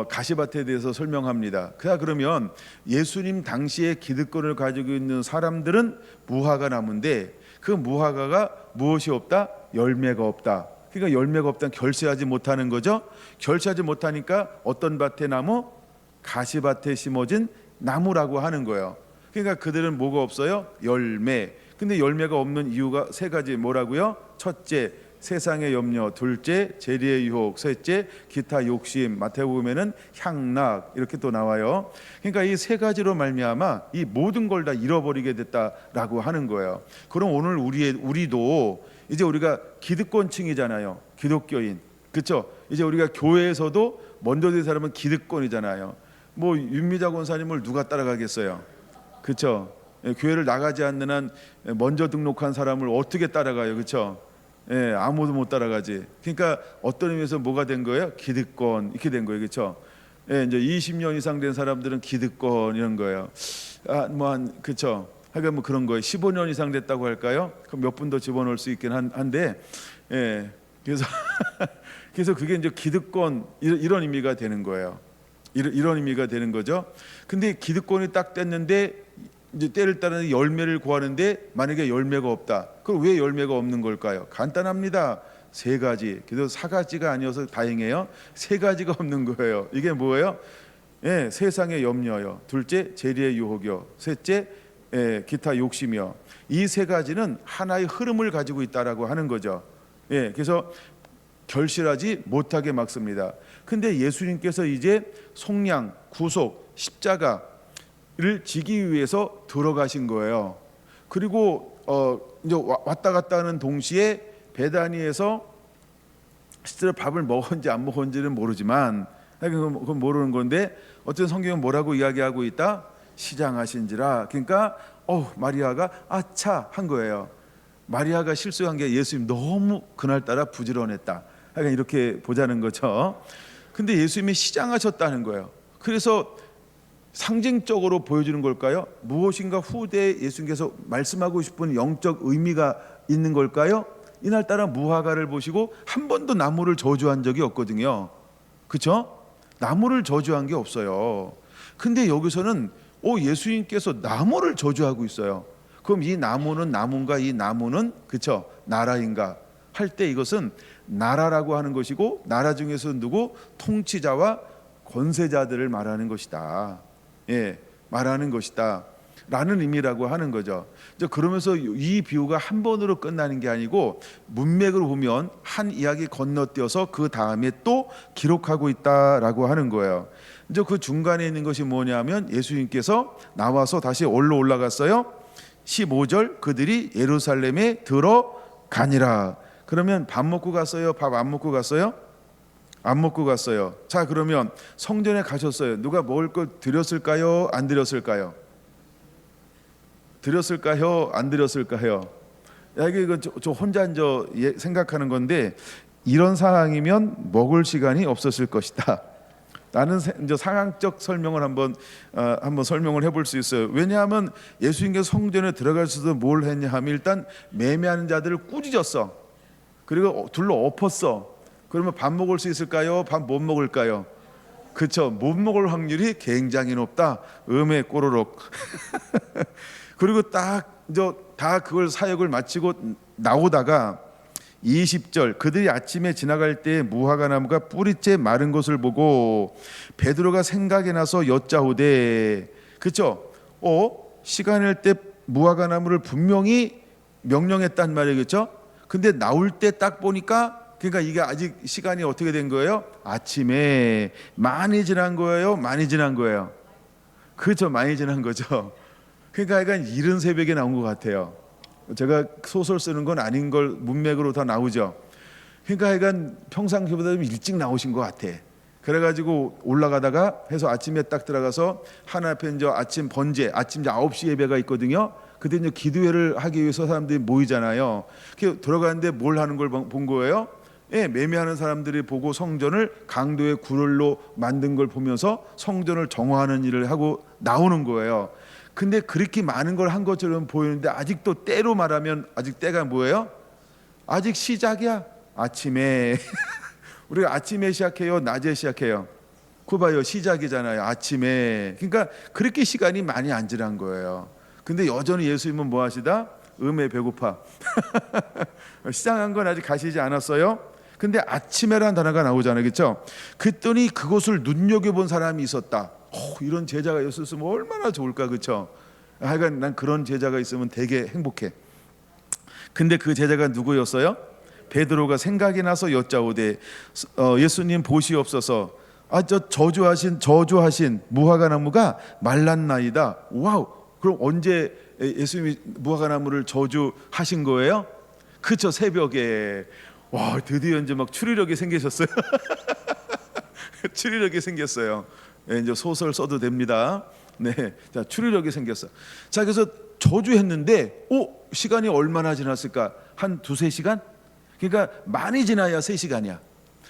가시밭에 대해서 설명합니다. 그러면 예수님 당시에 기득권을 가지고 있는 사람들은 무화과 나무인데 그 무화과가 무엇이 없다? 열매가 없다. 그러니까 열매가 없다는 결실하지 못하는 거죠. 결실하지 못하니까 어떤 밭의 나무? 가시밭에 심어진 나무라고 하는 거예요. 그러니까 그들은 뭐가 없어요? 열매. 근데 열매가 없는 이유가 세 가지. 뭐라고요? 첫째, 세상의 염려. 둘째, 재리의 유혹. 셋째, 기타 욕심. 마태복음에는 향락. 이렇게 또 나와요. 그러니까 이 세 가지로 말미암아 이 모든 걸 다 잃어버리게 됐다라고 하는 거예요. 그럼 오늘 우리도 이제 우리가 기득권층이잖아요. 기독교인. 그렇죠? 이제 우리가 교회에서도 먼저 된 사람은 기득권이잖아요. 뭐 윤미자 권사님을 누가 따라가겠어요? 그렇죠? 교회를 나가지 않는 한 먼저 등록한 사람을 어떻게 따라가요? 그렇죠? 예, 아무도 못 따라가지. 그러니까 어떤 의미에서 뭐가 된 거예요? 기득권. 이렇게 된 거예요. 그렇죠? 예, 이제 20년 이상 된 사람들은 기득권 이런 거예요. 그렇죠? 하여간 뭐 그런 거예요. 15년 이상 됐다고 할까요? 그럼 몇 분 더 집어넣을 수 있긴 한데, 예, 그래서 그게 이제 기득권 이런 의미가 되는 거예요. 이런 의미가 되는 거죠. 근데 기득권이 딱 됐는데 이제 때를 따르는 열매를 구하는데 만약에 열매가 없다. 그럼 왜 열매가 없는 걸까요? 간단합니다. 세 가지. 그래서 4가지가 아니어서 다행이에요. 세 가지가 없는 거예요. 이게 뭐예요? 예, 세상의 염려요. 둘째, 재리의 유혹이요. 셋째, 기타 욕심이요. 이 세 가지는 하나의 흐름을 가지고 있다라고 하는 거죠. 예, 그래서 결실하지 못하게 막습니다. 근데 예수님께서 이제 속량, 구속, 십자가를 지기 위해서 들어가신 거예요. 그리고 이제 왔다 갔다 하는 동시에 베다니에서 실제로 밥을 먹었는지 안 먹었는지는 모르지만 그건 모르는 건데 어떤 성경은 뭐라고 이야기하고 있다? 시장하신지라. 그러니까 마리아가 아차 한 거예요. 마리아가 실수한 게 예수님 너무 그날따라 부지런했다. 하여간 이렇게 보자는 거죠. 근데 예수님이 시장하셨다는 거예요. 그래서 상징적으로 보여주는 걸까요? 무엇인가 후대에 예수님께서 말씀하고 싶은 영적 의미가 있는 걸까요? 이날따라 무화과를 보시고 한 번도 나무를 저주한 적이 없거든요. 그렇죠? 나무를 저주한 게 없어요. 근데 여기서는 예수님께서 나무를 저주하고 있어요. 그럼 이 나무는 나무인가, 이 나무는 그렇죠, 나라인가 할 때 이것은 나라라고 하는 것이고, 나라 중에서 누구? 통치자와 권세자들을 말하는 것이다. 예, 말하는 것이다 라는 의미라고 하는 거죠. 그러면서 이 비유가 한 번으로 끝나는 게 아니고 문맥으로 보면 한 이야기 건너뛰어서 그 다음에 또 기록하고 있다라고 하는 거예요. 이제 그 중간에 있는 것이 뭐냐면 예수님께서 나와서 다시 올라갔어요. 15절, 그들이 예루살렘에 들어가니라. 그러면 밥 먹고 갔어요? 밥 안 먹고 갔어요? 안 먹고 갔어요. 자, 그러면 성전에 가셨어요. 누가 먹을 걸 드렸을까요? 안 드렸을까요? 드렸을까요? 안 드렸을까요? 이거 저 혼자 생각하는 건데, 이런 상황이면 먹을 시간이 없었을 것이다. 나는 이제 상황적 설명을 한번 설명을 해볼 수 있어요. 왜냐하면 예수님께서 성전에 들어가셔서 뭘 했냐 하면 일단 매매하는 자들을 꾸짖었어. 그리고 둘러 엎었어. 그러면 밥 먹을 수 있을까요? 밥 못 먹을까요? 그렇죠. 못 먹을 확률이 굉장히 높다. 음에 꼬르륵. 그리고 다 그걸 사역을 마치고 나오다가 20절, 그들이 아침에 지나갈 때 무화과 나무가 뿌리째 마른 것을 보고 베드로가 생각이 나서 여짜오되. 그렇죠? 시간일 때 무화과 나무를 분명히 명령했단 말이겠죠? 근데 나올 때 딱 보니까, 그러니까 이게 아직 시간이 어떻게 된 거예요? 아침에 많이 지난 거예요? 많이 지난 거예요? 그렇죠, 많이 지난 거죠. 그러니까 약간 이른 새벽에 나온 것 같아요. 제가 소설 쓰는 건 아닌 걸 문맥으로 다 나오죠. 그러니까 약간 평상시보다 좀 일찍 나오신 것 같아. 그래가지고 올라가다가 해서 아침에 딱 들어가서 하나 앞에 이제 아침 번제, 아침 9시 예배가 있거든요. 그때 이제 기도회를 하기 위해서 사람들이 모이잖아요. 들어가는데 뭘 하는 걸 본 거예요? 예, 매매하는 사람들이 보고 성전을 강도의 굴로 만든 걸 보면서 성전을 정화하는 일을 하고 나오는 거예요. 근데 그렇게 많은 걸 한 것처럼 보이는데 아직도 때로 말하면 아직 때가 뭐예요? 아직 시작이야. 아침에 우리가 아침에 시작해요? 낮에 시작해요? 그거 봐요, 시작이잖아요. 아침에. 그러니까 그렇게 시간이 많이 안 지난 거예요. 근데 여전히 예수님은 뭐 하시다? 음에 배고파. 시작한 건 아직 가시지 않았어요. 근데 아침에라는 단어가 나오잖아요. 그렇죠? 그랬더니 그것을 눈여겨본 사람이 있었다. 이런 제자가 있었으면 얼마나 좋을까. 그렇죠? 하여간 난 그런 제자가 있으면 되게 행복해. 근데 그 제자가 누구였어요? 베드로가 생각이 나서 여짜오되 예수님 보시옵소서, 저주하신 무화과 나무가 말랐나이다. 와우. 그럼 언제 예수님이 무화과 나무를 저주하신 거예요? 그쵸, 새벽에. 와, 드디어 이제 막 추리력이 생기셨어요. 추리력이 생겼어요. 네, 이제 소설 써도 됩니다. 네, 자, 추리력이 생겼어. 자, 그래서 저주했는데, 시간이 얼마나 지났을까? 한 2-3시간? 그러니까 많이 지나야 3시간이야.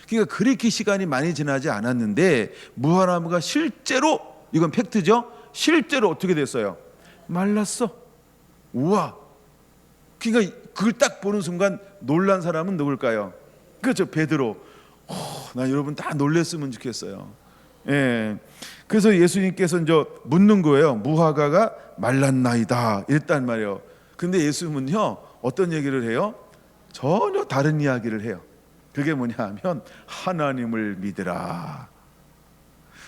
그러니까 그렇게 시간이 많이 지나지 않았는데 무화과나무가 실제로, 이건 팩트죠? 실제로 어떻게 됐어요? 말랐어. 우와. 그러니까 그걸 딱 보는 순간 놀란 사람은 누굴까요? 그렇죠, 베드로. 나 여러분 다 놀랬으면 좋겠어요. 예. 그래서 예수님께서 이제 묻는 거예요. 무화과가 말랐나이다 이랬단 말이에요. 근데 예수님은요, 어떤 얘기를 해요? 전혀 다른 이야기를 해요. 그게 뭐냐 하면 하나님을 믿으라.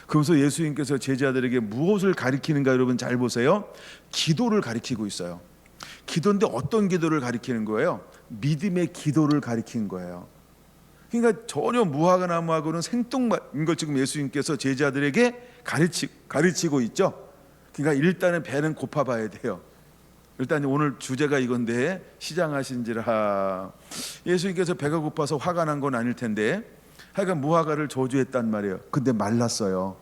그러면서 예수님께서 제자들에게 무엇을 가리키는가 여러분 잘 보세요. 기도를 가리키고 있어요. 기도인데 어떤 기도를 가리키는 거예요? 믿음의 기도를 가리키는 거예요. 그러니까 전혀 무화과 나무하고는 생뚱맞은 걸 지금 예수님께서 제자들에게 가르치고 있죠. 그러니까 일단은 배는 고파봐야 돼요. 일단 오늘 주제가 이건데 시장하신지라. 예수님께서 배가 고파서 화가 난 건 아닐 텐데 하여간 무화과를 저주했단 말이에요. 근데 말랐어요.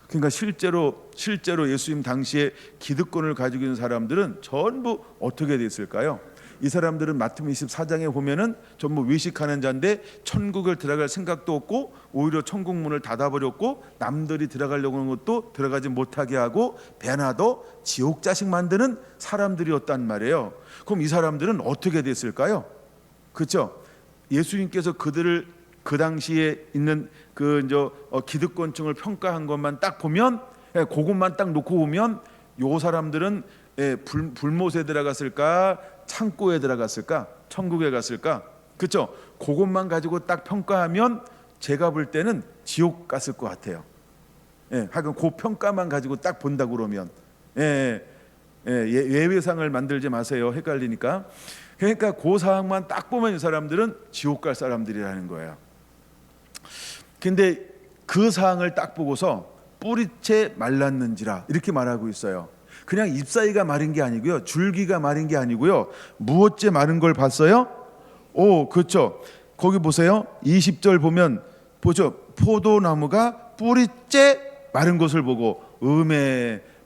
그러니까 실제로 예수님 당시에 기득권을 가지고 있는 사람들은 전부 어떻게 됐을까요? 이 사람들은 마태복음 24장에 보면은 전부 외식하는 자인데 천국을 들어갈 생각도 없고 오히려 천국 문을 닫아버렸고 남들이 들어가려고 하는 것도 들어가지 못하게 하고 배나도 지옥 자식 만드는 사람들이었단 말이에요. 그럼 이 사람들은 어떻게 됐을까요? 그렇죠? 예수님께서 그들을 그 당시에 있는 그 기득권층을 평가한 것만 딱 보면, 그것만 딱 놓고 보면 요 사람들은 불못에 들어갔을까, 창고에 들어갔을까, 천국에 갔을까, 그렇죠? 그것만 가지고 딱 평가하면 제가 볼 때는 지옥 갔을 것 같아요. 하여간 그 평가만 가지고 딱 본다 그러면 예외상을 만들지 마세요. 헷갈리니까. 그러니까 그 사항만 딱 보면 이 사람들은 지옥 갈 사람들이라는 거예요. 근데 그 사항을 딱 보고서 뿌리채 말랐는지라 이렇게 말하고 있어요. 그냥 잎사귀가 마른 게 아니고요, 줄기가 마른 게 아니고요, 무엇째 마른 걸 봤어요? 그렇죠. 거기 보세요. 20절 보면 보죠. 포도나무가 뿌리째 마른 것을 보고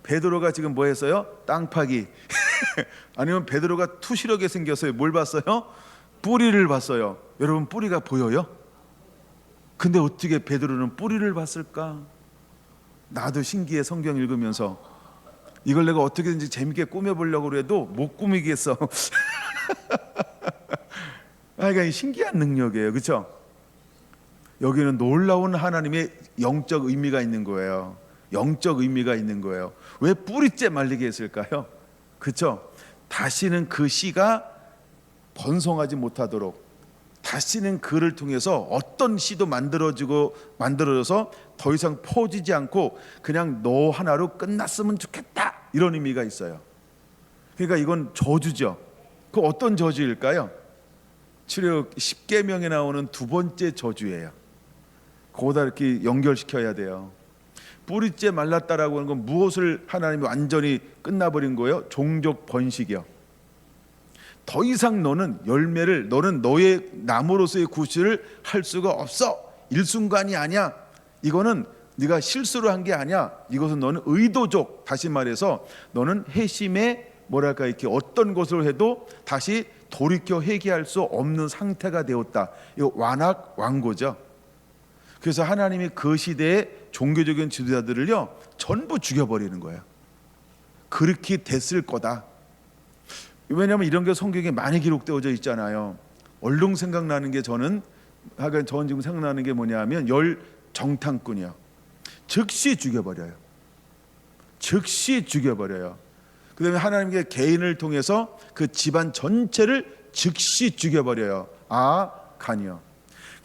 베드로가 지금 뭐 했어요? 땅 파기 아니면 베드로가 투시력에 생겼어요. 뭘 봤어요? 뿌리를 봤어요. 여러분, 뿌리가 보여요? 근데 어떻게 베드로는 뿌리를 봤을까? 나도 신기해. 성경 읽으면서 이걸 내가 어떻게든지 재밌게 꾸며보려고 해도 못 꾸미겠어. 그러니까 신기한 능력이에요. 그렇죠? 여기는 놀라운 하나님의 영적 의미가 있는 거예요. 영적 의미가 있는 거예요. 왜 뿌리째 말리게 했을까요? 그렇죠? 다시는 그 씨가 번성하지 못하도록, 다시는 그를 통해서 어떤 씨도 만들어져서 더 이상 퍼지지 않고 그냥 너 하나로 끝났으면 좋겠다, 이런 의미가 있어요. 그러니까 이건 저주죠. 그 어떤 저주일까요? 출애굽 10계명에 나오는 두 번째 저주예요. 그거다 이렇게 연결시켜야 돼요. 뿌리째 말랐다라고 하는 건 무엇을 하나님이 완전히 끝나버린 거예요? 종족 번식이요. 더 이상 너는 너의 나무로서의 구실을 할 수가 없어. 일순간이 아니야. 이거는 네가 실수로 한 게 아니야. 이것은 너는 의도적, 다시 말해서 너는 회심에 이렇게 어떤 것을 해도 다시 돌이켜 회개할 수 없는 상태가 되었다. 이거 완악 완고죠. 그래서 하나님이 그 시대의 종교적인 지도자들을요 전부 죽여버리는 거예요. 그렇게 됐을 거다. 왜냐하면 이런 게 성경에 많이 기록되어져 있잖아요. 얼른 생각나는 게 저는 지금 생각나는 게 뭐냐면 열 정탐꾼이요. 즉시 죽여버려요. 그다음에 하나님께 개인을 통해서 그 집안 전체를 즉시 죽여버려요. 간이요.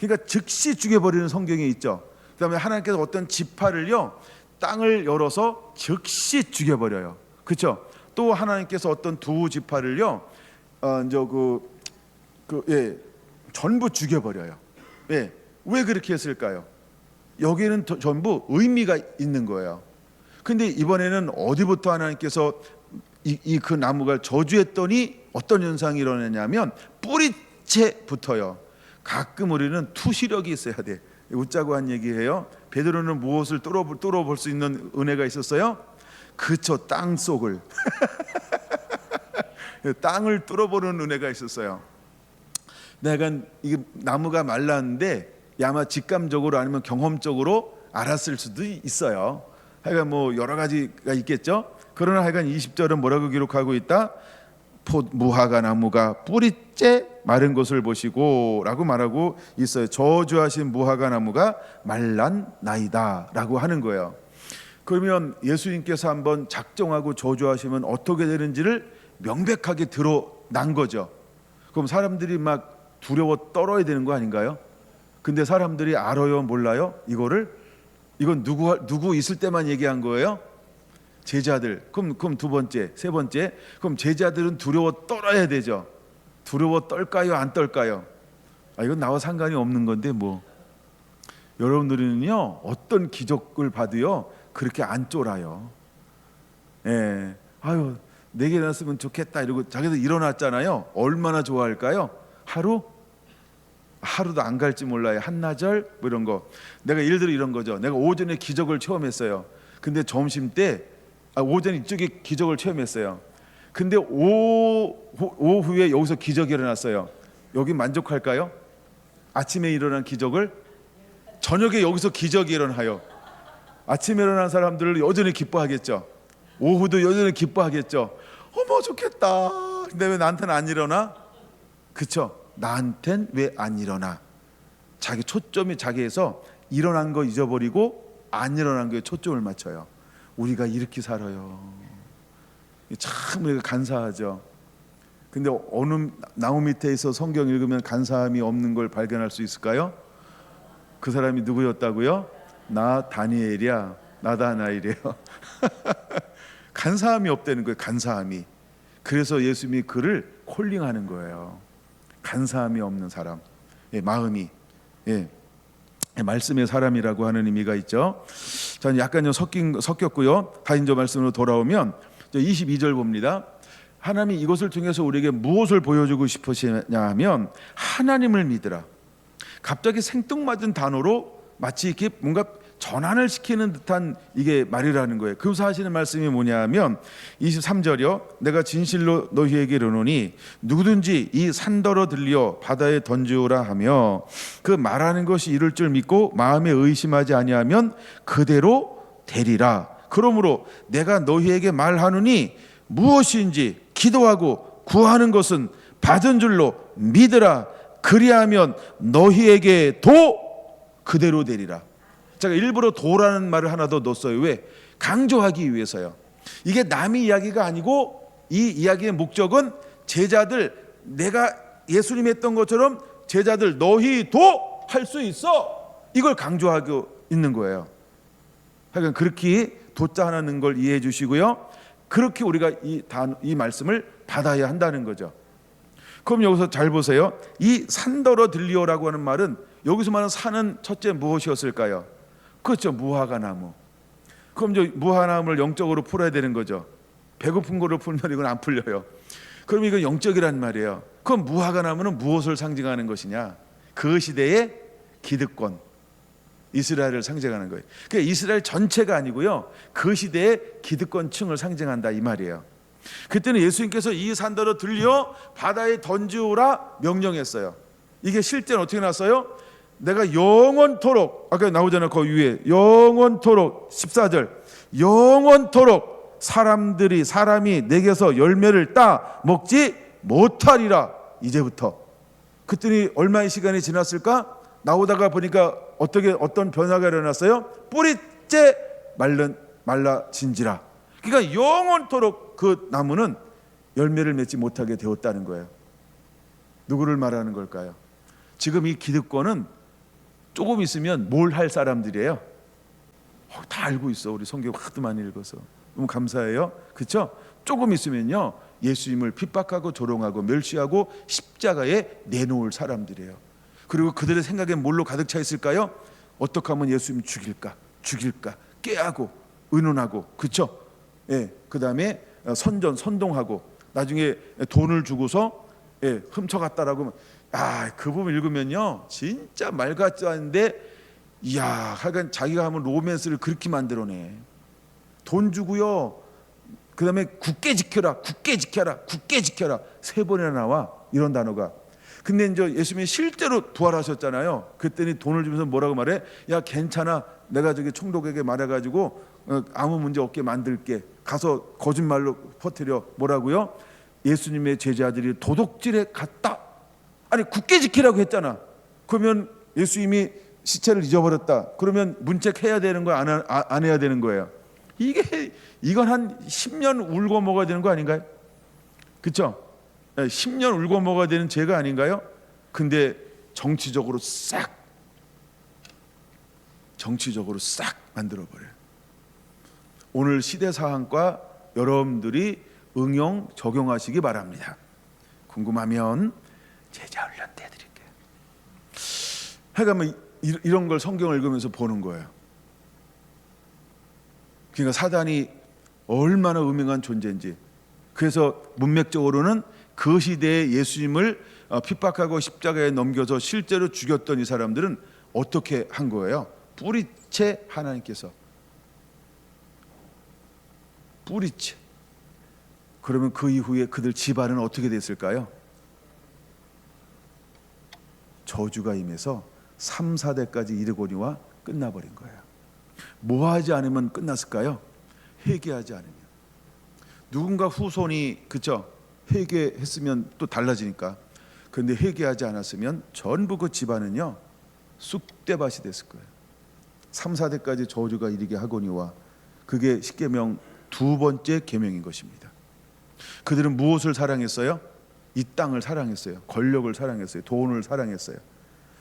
그러니까 즉시 죽여버리는 성경이 있죠. 그다음에 하나님께서 어떤 지파를요 땅을 열어서 즉시 죽여버려요. 그렇죠? 또 하나님께서 어떤 두 지파를요 전부 죽여버려요. 왜 그렇게 했을까요? 여기는 전부 의미가 있는 거예요. 근데 이번에는 어디부터 하나님께서 그 나무가 저주했더니 어떤 현상이 일어나냐면 뿌리채부터요. 가끔 우리는 투시력이 있어야 돼. 웃자고 한 얘기예요. 베드로는 무엇을 뚫어볼 수 있는 은혜가 있었어요? 그쵸, 땅 속을 땅을 뚫어보는 은혜가 있었어요. 내가 이게 나무가 말랐는데 아마 직감적으로 아니면 경험적으로 알았을 수도 있어요. 하여간 뭐 여러 가지가 있겠죠. 그러나 하여간 20절은 뭐라고 기록하고 있다? 무화과 나무가 뿌리째 마른 것을 보시고 라고 말하고 있어요. 저주하신 무화과 나무가 말랐나이다 라고 하는 거예요. 그러면 예수님께서 한번 작정하고 저주하시면 어떻게 되는지를 명백하게 드러난 거죠. 그럼 사람들이 막 두려워 떨어야 되는 거 아닌가요? 근데 사람들이 알아요, 몰라요? 이건 누구 있을 때만 얘기한 거예요? 제자들. 그럼 두 번째, 세 번째. 그럼 제자들은 두려워 떨어야 되죠. 두려워 떨까요, 안 떨까요? 이건 나와 상관이 없는 건데 뭐. 여러분들은요 어떤 기적을 봐도요 그렇게 안 쫄아요. 내게 났으면 좋겠다 이러고 자기도 일어났잖아요. 얼마나 좋아할까요? 하루도 안 갈지 몰라요. 한나절 뭐 이런 거. 내가 예를 들어 이런 거죠. 내가 오전에 기적을 체험했어요. 근데 점심 때 오전에 이쪽에 기적을 체험했어요. 근데 오후에 여기서 기적이 일어났어요. 여기 만족할까요? 아침에 일어난 기적을 저녁에 여기서 기적이 일어나요. 아침에 일어난 사람들을 여전히 기뻐하겠죠. 오후도 여전히 기뻐하겠죠. 어머 좋겠다. 근데 왜 나한테는 안 일어나? 그쵸? 나한텐 왜 안 일어나? 자기 초점이 자기에서 일어난 거 잊어버리고 안 일어난 거에 초점을 맞춰요. 우리가 이렇게 살아요. 참 우리가 간사하죠. 근데 어느 나무 밑에서 성경 읽으면 간사함이 없는 걸 발견할 수 있을까요? 그 사람이 누구였다고요? 나 다니엘이야. 나다나엘이에요. 간사함이 없다는 거예요. 간사함이. 그래서 예수님이 그를 콜링하는 거예요. 간사함이 없는 사람. 예, 마음이. 예. 말씀의 사람이라고 하는 의미가 있죠. 저는 약간 좀 섞였고요. 다시 저 말씀으로 돌아오면 22절 봅니다. 하나님이 이것을 통해서 우리에게 무엇을 보여주고 싶으시냐 하면 하나님을 믿으라. 갑자기 생뚱맞은 단어로 마치 이렇게 뭔가 전환을 시키는 듯한 이게 말이라는 거예요. 그래서 하시는 말씀이 뭐냐 하면 23절이요. 내가 진실로 너희에게 이르노니 누구든지 이 산더러 들려 바다에 던지오라 하며 그 말하는 것이 이룰 줄 믿고 마음에 의심하지 아니하면 그대로 되리라. 그러므로 내가 너희에게 말하노니 무엇인지 기도하고 구하는 것은 받은 줄로 믿으라. 그리하면 너희에게도 그대로 되리라. 제가 일부러 도라는 말을 하나 더 넣었어요. 왜? 강조하기 위해서요. 이게 남의 이야기가 아니고 이 이야기의 목적은 제자들, 내가 예수님이 했던 것처럼 제자들 너희도 할 수 있어, 이걸 강조하고 있는 거예요. 하여간 그렇게 도자 하나 넣은 걸 이해해 주시고요. 그렇게 우리가 이 말씀을 받아야 한다는 거죠. 그럼 여기서 잘 보세요. 이 산더러 들리오라고 하는 말은 여기서 말하는 산은 첫째 무엇이었을까요? 그렇죠. 무화과나무. 그럼 이제 무화과나무를 영적으로 풀어야 되는 거죠. 배고픈 거로 풀면 이건 안 풀려요. 그럼 이건 영적이란 말이에요. 그럼 무화과나무는 무엇을 상징하는 것이냐? 그 시대의 기득권, 이스라엘을 상징하는 거예요. 그러니까 이스라엘 전체가 아니고요, 그 시대의 기득권층을 상징한다 이 말이에요. 그때는 예수님께서 이 산더러 들려 바다에 던지오라 명령했어요. 이게 실제는 어떻게 났어요? 내가 영원토록, 아까 나오잖아요. 그 위에 영원토록 14절 영원토록 사람이 내게서 열매를 따 먹지 못하리라. 이제부터. 그랬더니 얼마의 시간이 지났을까? 나오다가 보니까 어떤 변화가 일어났어요? 뿌리째 말라진지라. 그러니까 영원토록 그 나무는 열매를 맺지 못하게 되었다는 거예요. 누구를 말하는 걸까요? 지금 이 기득권은 조금 있으면 뭘 할 사람들이에요? 다 알고 있어. 우리 성경 하도 많이 읽어서 너무 감사해요. 그렇죠? 조금 있으면요, 예수님을 핍박하고 조롱하고 멸시하고 십자가에 내놓을 사람들이에요. 그리고 그들의 생각에 뭘로 가득 차 있을까요? 어떻게 하면 예수님 죽일까 깨하고 의논하고, 그렇죠? 예, 그 다음에 선동하고 나중에 돈을 주고서 훔쳐갔다라고 하면, 그 부분 읽으면요 진짜 말 같지 않은데, 이야, 하여간 자기가 하면 로맨스를 그렇게 만들어내. 돈 주고요, 그 다음에 굳게 지켜라 세 번이나 나와 이런 단어가. 근데 이제 예수님이 실제로 부활하셨잖아요. 그랬더니 돈을 주면서 뭐라고 말해? 야, 괜찮아, 내가 저기 총독에게 말해가지고 아무 문제 없게 만들게. 가서 거짓말로 퍼뜨려. 뭐라고요? 예수님의 제자들이 도둑질에 갔다. 아니, 굳게 지키라고 했잖아. 그러면 예수님이 시체를 잊어버렸다. 그러면 문책해야 되는 거야, 안 해야 되는 거예요? 이건 한 10년 울고 먹어야 되는 거 아닌가요? 그렇죠? 10년 울고 먹어야 되는 죄가 아닌가요? 근데 정치적으로 싹 만들어버려요. 오늘 시대사항과 여러분들이 응용 적용하시기 바랍니다. 궁금하면 제자훈련 때 해드릴게요. 그러니까 이런 걸 성경을 읽으면서 보는 거예요. 그러니까 사단이 얼마나 음행한 존재인지. 그래서 문맥적으로는 그 시대에 예수님을 핍박하고 십자가에 넘겨서 실제로 죽였던 이 사람들은 어떻게 한 거예요? 뿌리째 하나님께서. 뿌리째. 그러면 그 이후에 그들 집안은 어떻게 됐을까요? 저주가 임해서 3, 4대까지 이르거니와 끝나버린 거예요. 뭐 하지 않으면 끝났을까요? 회개하지 않으면. 누군가 후손이, 그쵸? 회개했으면 또 달라지니까. 그런데 회개하지 않았으면 전부 그 집안은요 쑥대밭이 됐을 거예요. 3, 4대까지 저주가 이르게 하거니와. 그게 십계명 두 번째 계명인 것입니다. 그들은 무엇을 사랑했어요? 이 땅을 사랑했어요. 권력을 사랑했어요. 돈을 사랑했어요.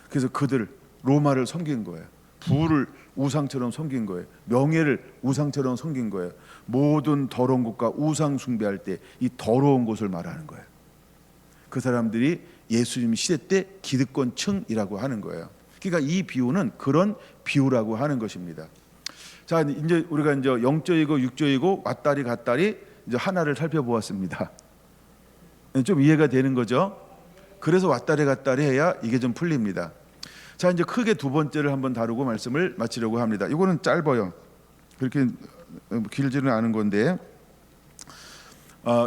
그래서 그들 로마를 섬긴 거예요. 부를 우상처럼 섬긴 거예요. 명예를 우상처럼 섬긴 거예요. 모든 더러운 것과 우상 숭배할 때 이 더러운 것을 말하는 거예요. 그 사람들이 예수님 시대 때 기득권층이라고 하는 거예요. 그러니까 이 비유는 그런 비유라고 하는 것입니다. 자, 이제 우리가 이제 영적이고 육적이고 왔다리 갔다리 이제 하나를 살펴보았습니다. 좀 이해가 되는 거죠? 그래서 왔다리 갔다리 해야 이게 좀 풀립니다. 자, 이제 크게 두 번째를 한번 다루고 말씀을 마치려고 합니다. 이거는 짧아요. 그렇게 길지는 않은 건데,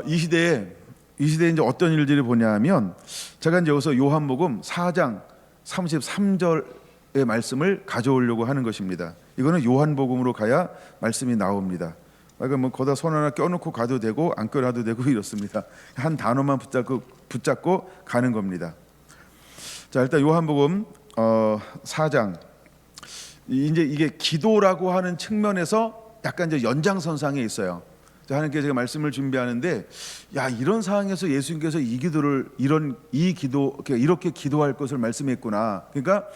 이 시대에 이제 어떤 일들이 보냐면, 제가 이제 여기서 요한복음 4장 33절의 말씀을 가져오려고 하는 것입니다. 이거는 요한복음으로 가야 말씀이 나옵니다. 그러니까 뭐 거기다 손 하나 껴놓고 가도 되고 안 껴놔도 되고 이렇습니다. 한 단어만 붙잡고 가는 겁니다. 자, 일단 요한복음 4장, 이제 이게 기도라고 하는 측면에서 약간 이제 연장선상에 있어요. 하나님께 제가 말씀을 준비하는데, 야, 이런 상황에서 예수님께서 이 기도를 이렇게 기도할 것을 말씀했구나. 그러니까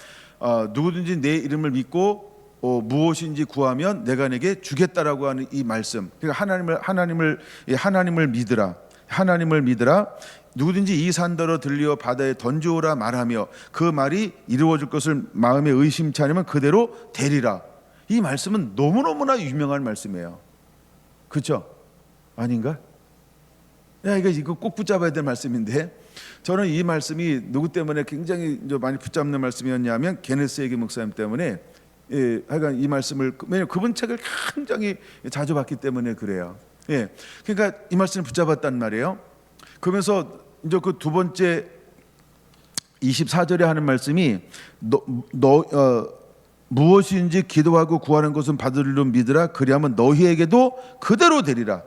누구든지 내 이름을 믿고 무엇인지 구하면 내가 내게 주겠다라고 하는 이 말씀. 그러니까 하나님을 믿으라. 하나님을 믿으라. 누구든지 이 산더러 들려 바다에 던져오라 말하며 그 말이 이루어질 것을 마음에 의심치 않으면 그대로 되리라. 이 말씀은 너무너무나 유명한 말씀이에요. 그렇죠? 아닌가? 야, 이거 꼭 붙잡아야 될 말씀인데, 저는 이 말씀이 누구 때문에 굉장히 많이 붙잡는 말씀이었냐면 게네스에게 목사님 때문에, 하여간 이 말씀을, 왜냐면 그분 책을 굉장히 자주 봤기 때문에 그래요. 그러니까 이 말씀을 붙잡았단 말이에요. 그러면서 이제 그 두 번째 24절에 하는 말씀이 무엇인지 기도하고 구하는 것은 받으리로 믿으라. 그리하면 너희에게도 그대로 되리라.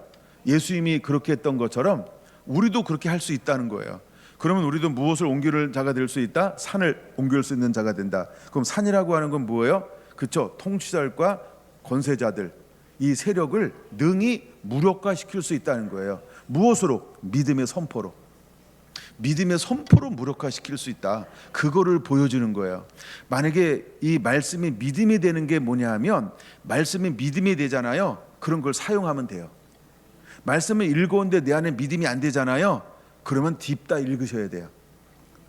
예수님이 그렇게 했던 것처럼 우리도 그렇게 할 수 있다는 거예요. 그러면 우리도 무엇을 옮길 자가 될 수 있다? 산을 옮길 수 있는 자가 된다. 그럼 산이라고 하는 건 뭐예요? 그렇죠? 통치자들과 권세자들, 이 세력을 능히 무력화시킬 수 있다는 거예요. 무엇으로? 믿음의 선포로. 믿음의 선포로 무력화시킬 수 있다. 그거를 보여주는 거예요. 만약에 이 말씀이 믿음이 되는 게 뭐냐 하면, 말씀이 믿음이 되잖아요. 그런 걸 사용하면 돼요. 말씀을 읽었는데 내 안에 믿음이 안 되잖아요. 그러면 딥다 읽으셔야 돼요.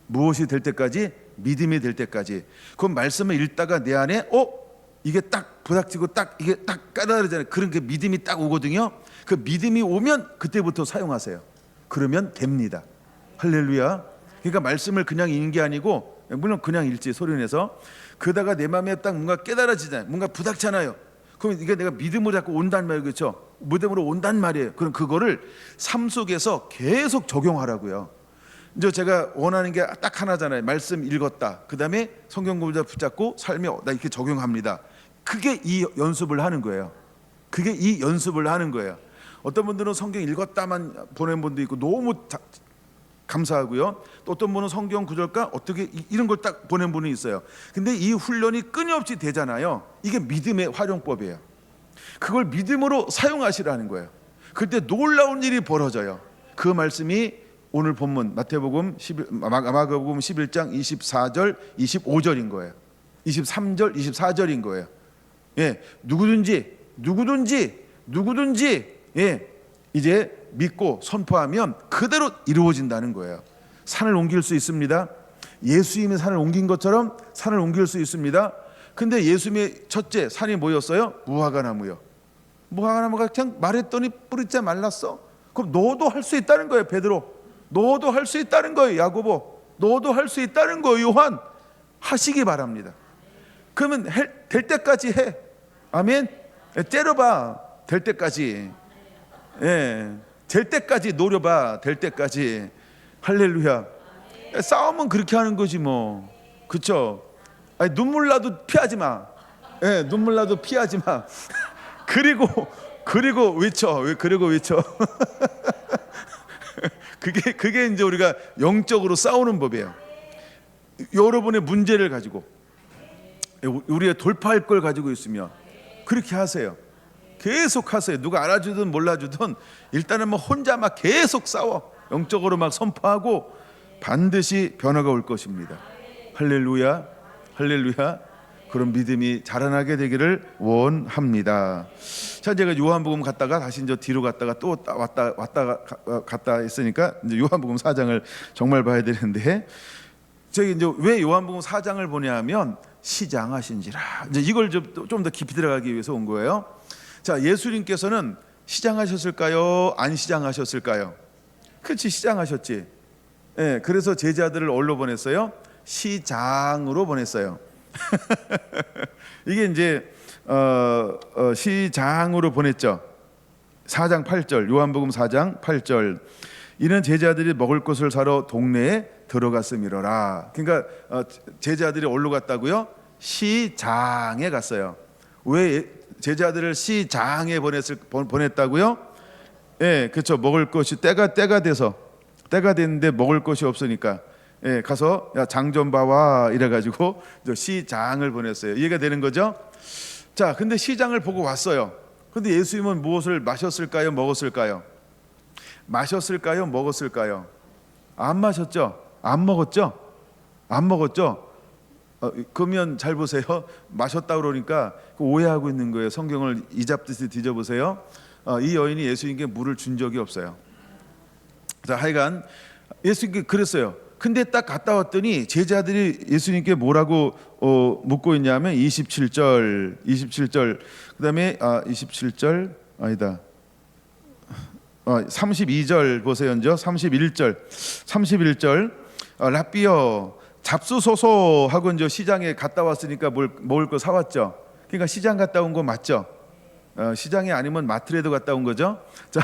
무엇이 될 때까지? 믿음이 될 때까지. 그럼 말씀을 읽다가 내 안에 이게 딱 부닥치고 딱 이게 딱 까다르잖아요. 그런 게 믿음이 딱 오거든요. 그 믿음이 오면 그때부터 사용하세요. 그러면 됩니다. 할렐루야. 그러니까 말씀을 그냥 읽는 게 아니고, 물론 그냥 읽지 소리내서, 그러다가 내 마음에 딱 뭔가 깨달아지잖아요. 뭔가 부닥잖아요. 그럼 이게 내가 믿음으로 자꾸 온단 말이에요. 그렇죠? 믿음으로 온단 말이에요. 그럼 그거를 삶 속에서 계속 적용하라고요. 이제 제가 원하는 게 딱 하나잖아요. 말씀 읽었다. 그 다음에 성경 구절 붙잡고 삶에 나 이렇게 적용합니다. 그게 이 연습을 하는 거예요. 그게 이 연습을 하는 거예요. 어떤 분들은 성경 읽었다만 보낸 분도 있고 너무 감사하고요. 또 어떤 분은 성경 구절과 어떻게 이런 걸 딱 보낸 분이 있어요. 근데 이 훈련이 끊임없이 되잖아요. 이게 믿음의 활용법이에요. 그걸 믿음으로 사용하시라는 거예요. 그때 놀라운 일이 벌어져요. 그 말씀이 오늘 본문 마태복음 마가복음 11장 24절 25절인 거예요. 23절 24절인 거예요. 누구든지 이제 믿고 선포하면 그대로 이루어진다는 거예요. 산을 옮길 수 있습니다. 예수님이 산을 옮긴 것처럼 산을 옮길 수 있습니다. 근데 예수님의 첫째 산이 뭐였어요? 무화과나무요. 무화과나무가 그냥 말했더니 뿌리째 말랐어. 그럼 너도 할 수 있다는 거예요. 베드로, 너도 할 수 있다는 거예요. 야고보, 너도 할 수 있다는 거예요. 요한, 하시기 바랍니다. 그러면 될 때까지 해. 아멘. 때려봐. 될 때까지. 될 때까지 노려봐. 될 때까지. 할렐루야. 싸움은 그렇게 하는 거지 뭐. 그렇죠? 아니, 눈물 나도 피하지 마. 눈물 나도 피하지 마. 그리고 외쳐. 그게 이제 우리가 영적으로 싸우는 법이에요. 여러분의 문제를 가지고 우리가 돌파할 걸 가지고 있으면 그렇게 하세요. 계속 하세요. 누가 알아주든 몰라주든 일단은 뭐 혼자 막 계속 싸워. 영적으로 막 선포하고 반드시 변화가 올 것입니다. 할렐루야, 할렐루야. 그런 믿음이 자라나게 되기를 원합니다. 자, 제가 요한복음 갔다가 다시 이제 뒤로 갔다가 또 갔다 했으니까 이제 요한복음 4장을 정말 봐야 되는데, 저기 이제 왜 요한복음 4장을 보냐면 시장하신지라. 이제 이걸 좀 더 깊이 들어가기 위해서 온 거예요. 자, 예수님께서는 시장하셨을까요? 안 시장하셨을까요? 그렇지, 시장하셨지. 예, 그래서 제자들을 어디로 보냈어요? 시장으로 보냈어요. 이게 이제 시장으로 보냈죠. 4장 8절, 요한복음 4장 8절. 이는 제자들이 먹을 것을 사러 동네에 들어갔음이로라. 그러니까 제자들이 어디로 갔다고요? 시장에 갔어요. 왜 제자들을 시장에 보냈다고요? 예, 그렇죠. 먹을 것이 때가 됐는데 먹을 것이 없으니까, 예, 가서 야, 장 좀 봐와 이래가지고 시장을 보냈어요. 이해가 되는 거죠? 자, 근데 시장을 보고 왔어요. 근데 예수님은 무엇을 마셨을까요? 먹었을까요? 마셨을까요? 먹었을까요? 안 마셨죠? 안 먹었죠? 안 먹었죠? 그러면 잘 보세요. 마셨다 그러니까 오해하고 있는 거예요. 성경을 이잡듯이 뒤져보세요. 이 여인이 예수님께 물을 준 적이 없어요. 자, 하여간 예수님께 그랬어요. 근데 딱 갔다 왔더니 제자들이 예수님께 뭐라고 묻고 있냐면 27절 그다음에 27절 아니다. 32절 보세요. 이제 31절 랍비여 잡수소서 하고 이제 시장에 갔다 왔으니까 먹을 거 사왔죠. 그러니까 시장 갔다 온 거 맞죠? 시장이 아니면 마트라도 갔다 온 거죠. 자,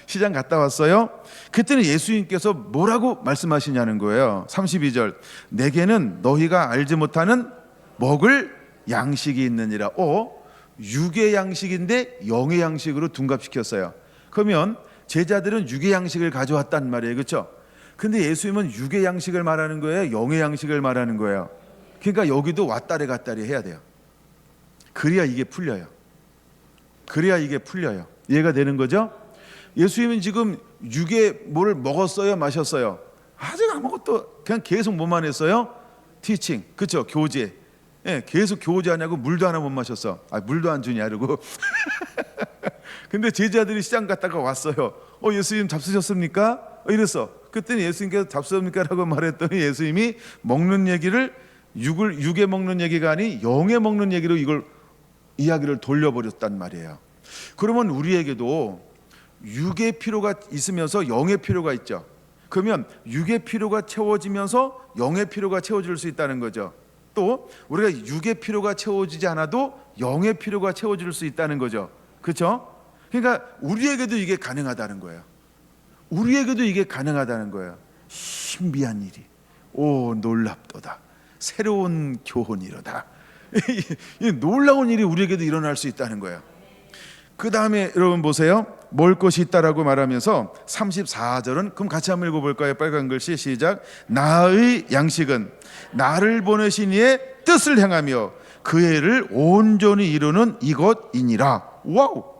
시장 갔다 왔어요. 그때는 예수님께서 뭐라고 말씀하시냐는 거예요. 32절 내게는 너희가 알지 못하는 먹을 양식이 있느니라. 육의 양식인데 영의 양식으로 둔갑시켰어요. 그러면 제자들은 육의 양식을 가져왔단 말이에요. 그렇죠? 근데 예수님은 육의 양식을 말하는 거예요? 영의 양식을 말하는 거예요? 그러니까 여기도 왔다리 갔다리 해야 돼요. 그래야 이게 풀려요. 이해가 되는 거죠? 예수님은 지금 육의 뭐를 먹었어요? 마셨어요? 아직 아무것도 그냥 계속 뭐만 했어요? 티칭, 그렇죠? 교제. 예, 계속 교제하냐고 물도 하나 못 마셨어. 물도 안 주냐 그러고. 근데 제자들이 시장 갔다가 왔어요. 예수님 잡수셨습니까? 이랬어. 그때는 예수님께서 잡수십니까? 라고 말했더니 예수님이 먹는 얘기를 육에 먹는 얘기가 아닌 영에 먹는 얘기로 이야기를 돌려버렸단 말이에요. 그러면 우리에게도 육의 필요가 있으면서 영의 필요가 있죠. 그러면 육의 필요가 채워지면서 영의 필요가 채워질 수 있다는 거죠. 또 우리가 육의 필요가 채워지지 않아도 영의 필요가 채워질 수 있다는 거죠. 그렇죠? 그러니까 우리에게도 이게 가능하다는 거예요. 신비한 일이 놀랍도다. 새로운 교훈이로다. 이 놀라운 일이 우리에게도 일어날 수 있다는 거예요. 그 다음에 여러분 보세요. 먹을 것이 있다라고 말하면서 34절은 그럼 같이 한번 읽어볼까요? 빨간 글씨 시작. 나의 양식은 나를 보내신 이의 뜻을 행하며 그의 일을 온전히 이루는 이것이니라. 와우!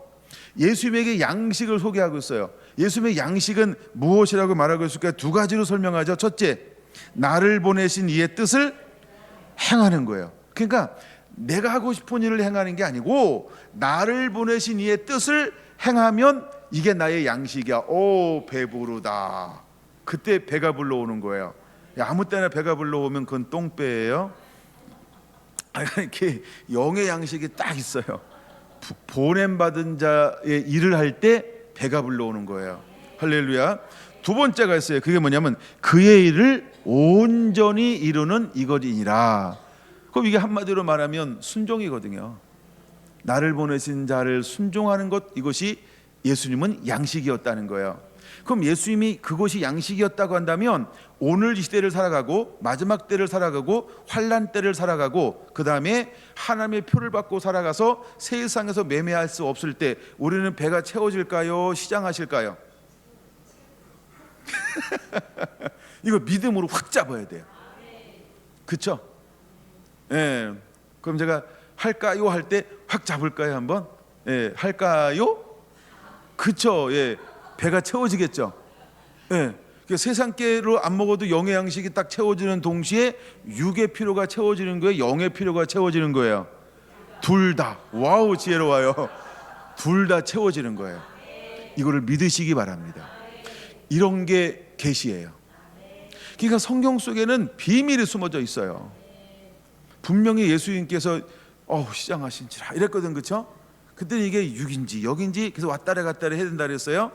예수님에게 양식을 소개하고 있어요. 예수님의 양식은 무엇이라고 말하고 있을까요? 두 가지로 설명하죠. 첫째, 나를 보내신 이의 뜻을 행하는 거예요. 그러니까 내가 하고 싶은 일을 행하는 게 아니고 나를 보내신 이의 뜻을 행하면 이게 나의 양식이야. 배부르다. 그때 배가 불러오는 거예요. 아무 때나 배가 불러오면 그건 똥배예요. 이렇게 영의 양식이 딱 있어요. 보냄받은 자의 일을 할 때 배가 불러오는 거예요. 할렐루야. 두 번째가 있어요. 그게 뭐냐면 그의 일을 온전히 이루는 이것이니라. 그럼 이게 한마디로 말하면 순종이거든요. 나를 보내신 자를 순종하는 것, 이것이 예수님은 양식이었다는 거예요. 그럼 예수님이 그것이 양식이었다고 한다면 오늘 이 시대를 살아가고 마지막 때를 살아가고 환난 때를 살아가고 그 다음에 하나님의 표를 받고 살아가서 세상에서 매매할 수 없을 때 우리는 배가 채워질까요? 시장하실까요? 이거 믿음으로 확 잡아야 돼요. 그렇죠? 예. 그럼 제가 할까요 할 때 확 잡을까요 한번? 예. 할까요? 그렇죠. 예. 배가 채워지겠죠. 예. 세상계로 안 먹어도 영의 양식이 딱 채워지는 동시에 육의 필요가 채워지는 거예요, 영의 필요가 채워지는 거예요? 둘 다. 와우, 지혜로워요. 둘 다 채워지는 거예요. 이거를 믿으시기 바랍니다. 이런 게 계시예요. 그러니까 성경 속에는 비밀이 숨어져 있어요. 분명히 예수님께서 시장하신지라 이랬거든, 그렇죠? 그때 이게 육인지 역인지 계속 왔다리 갔다리 해야 된다 그랬어요.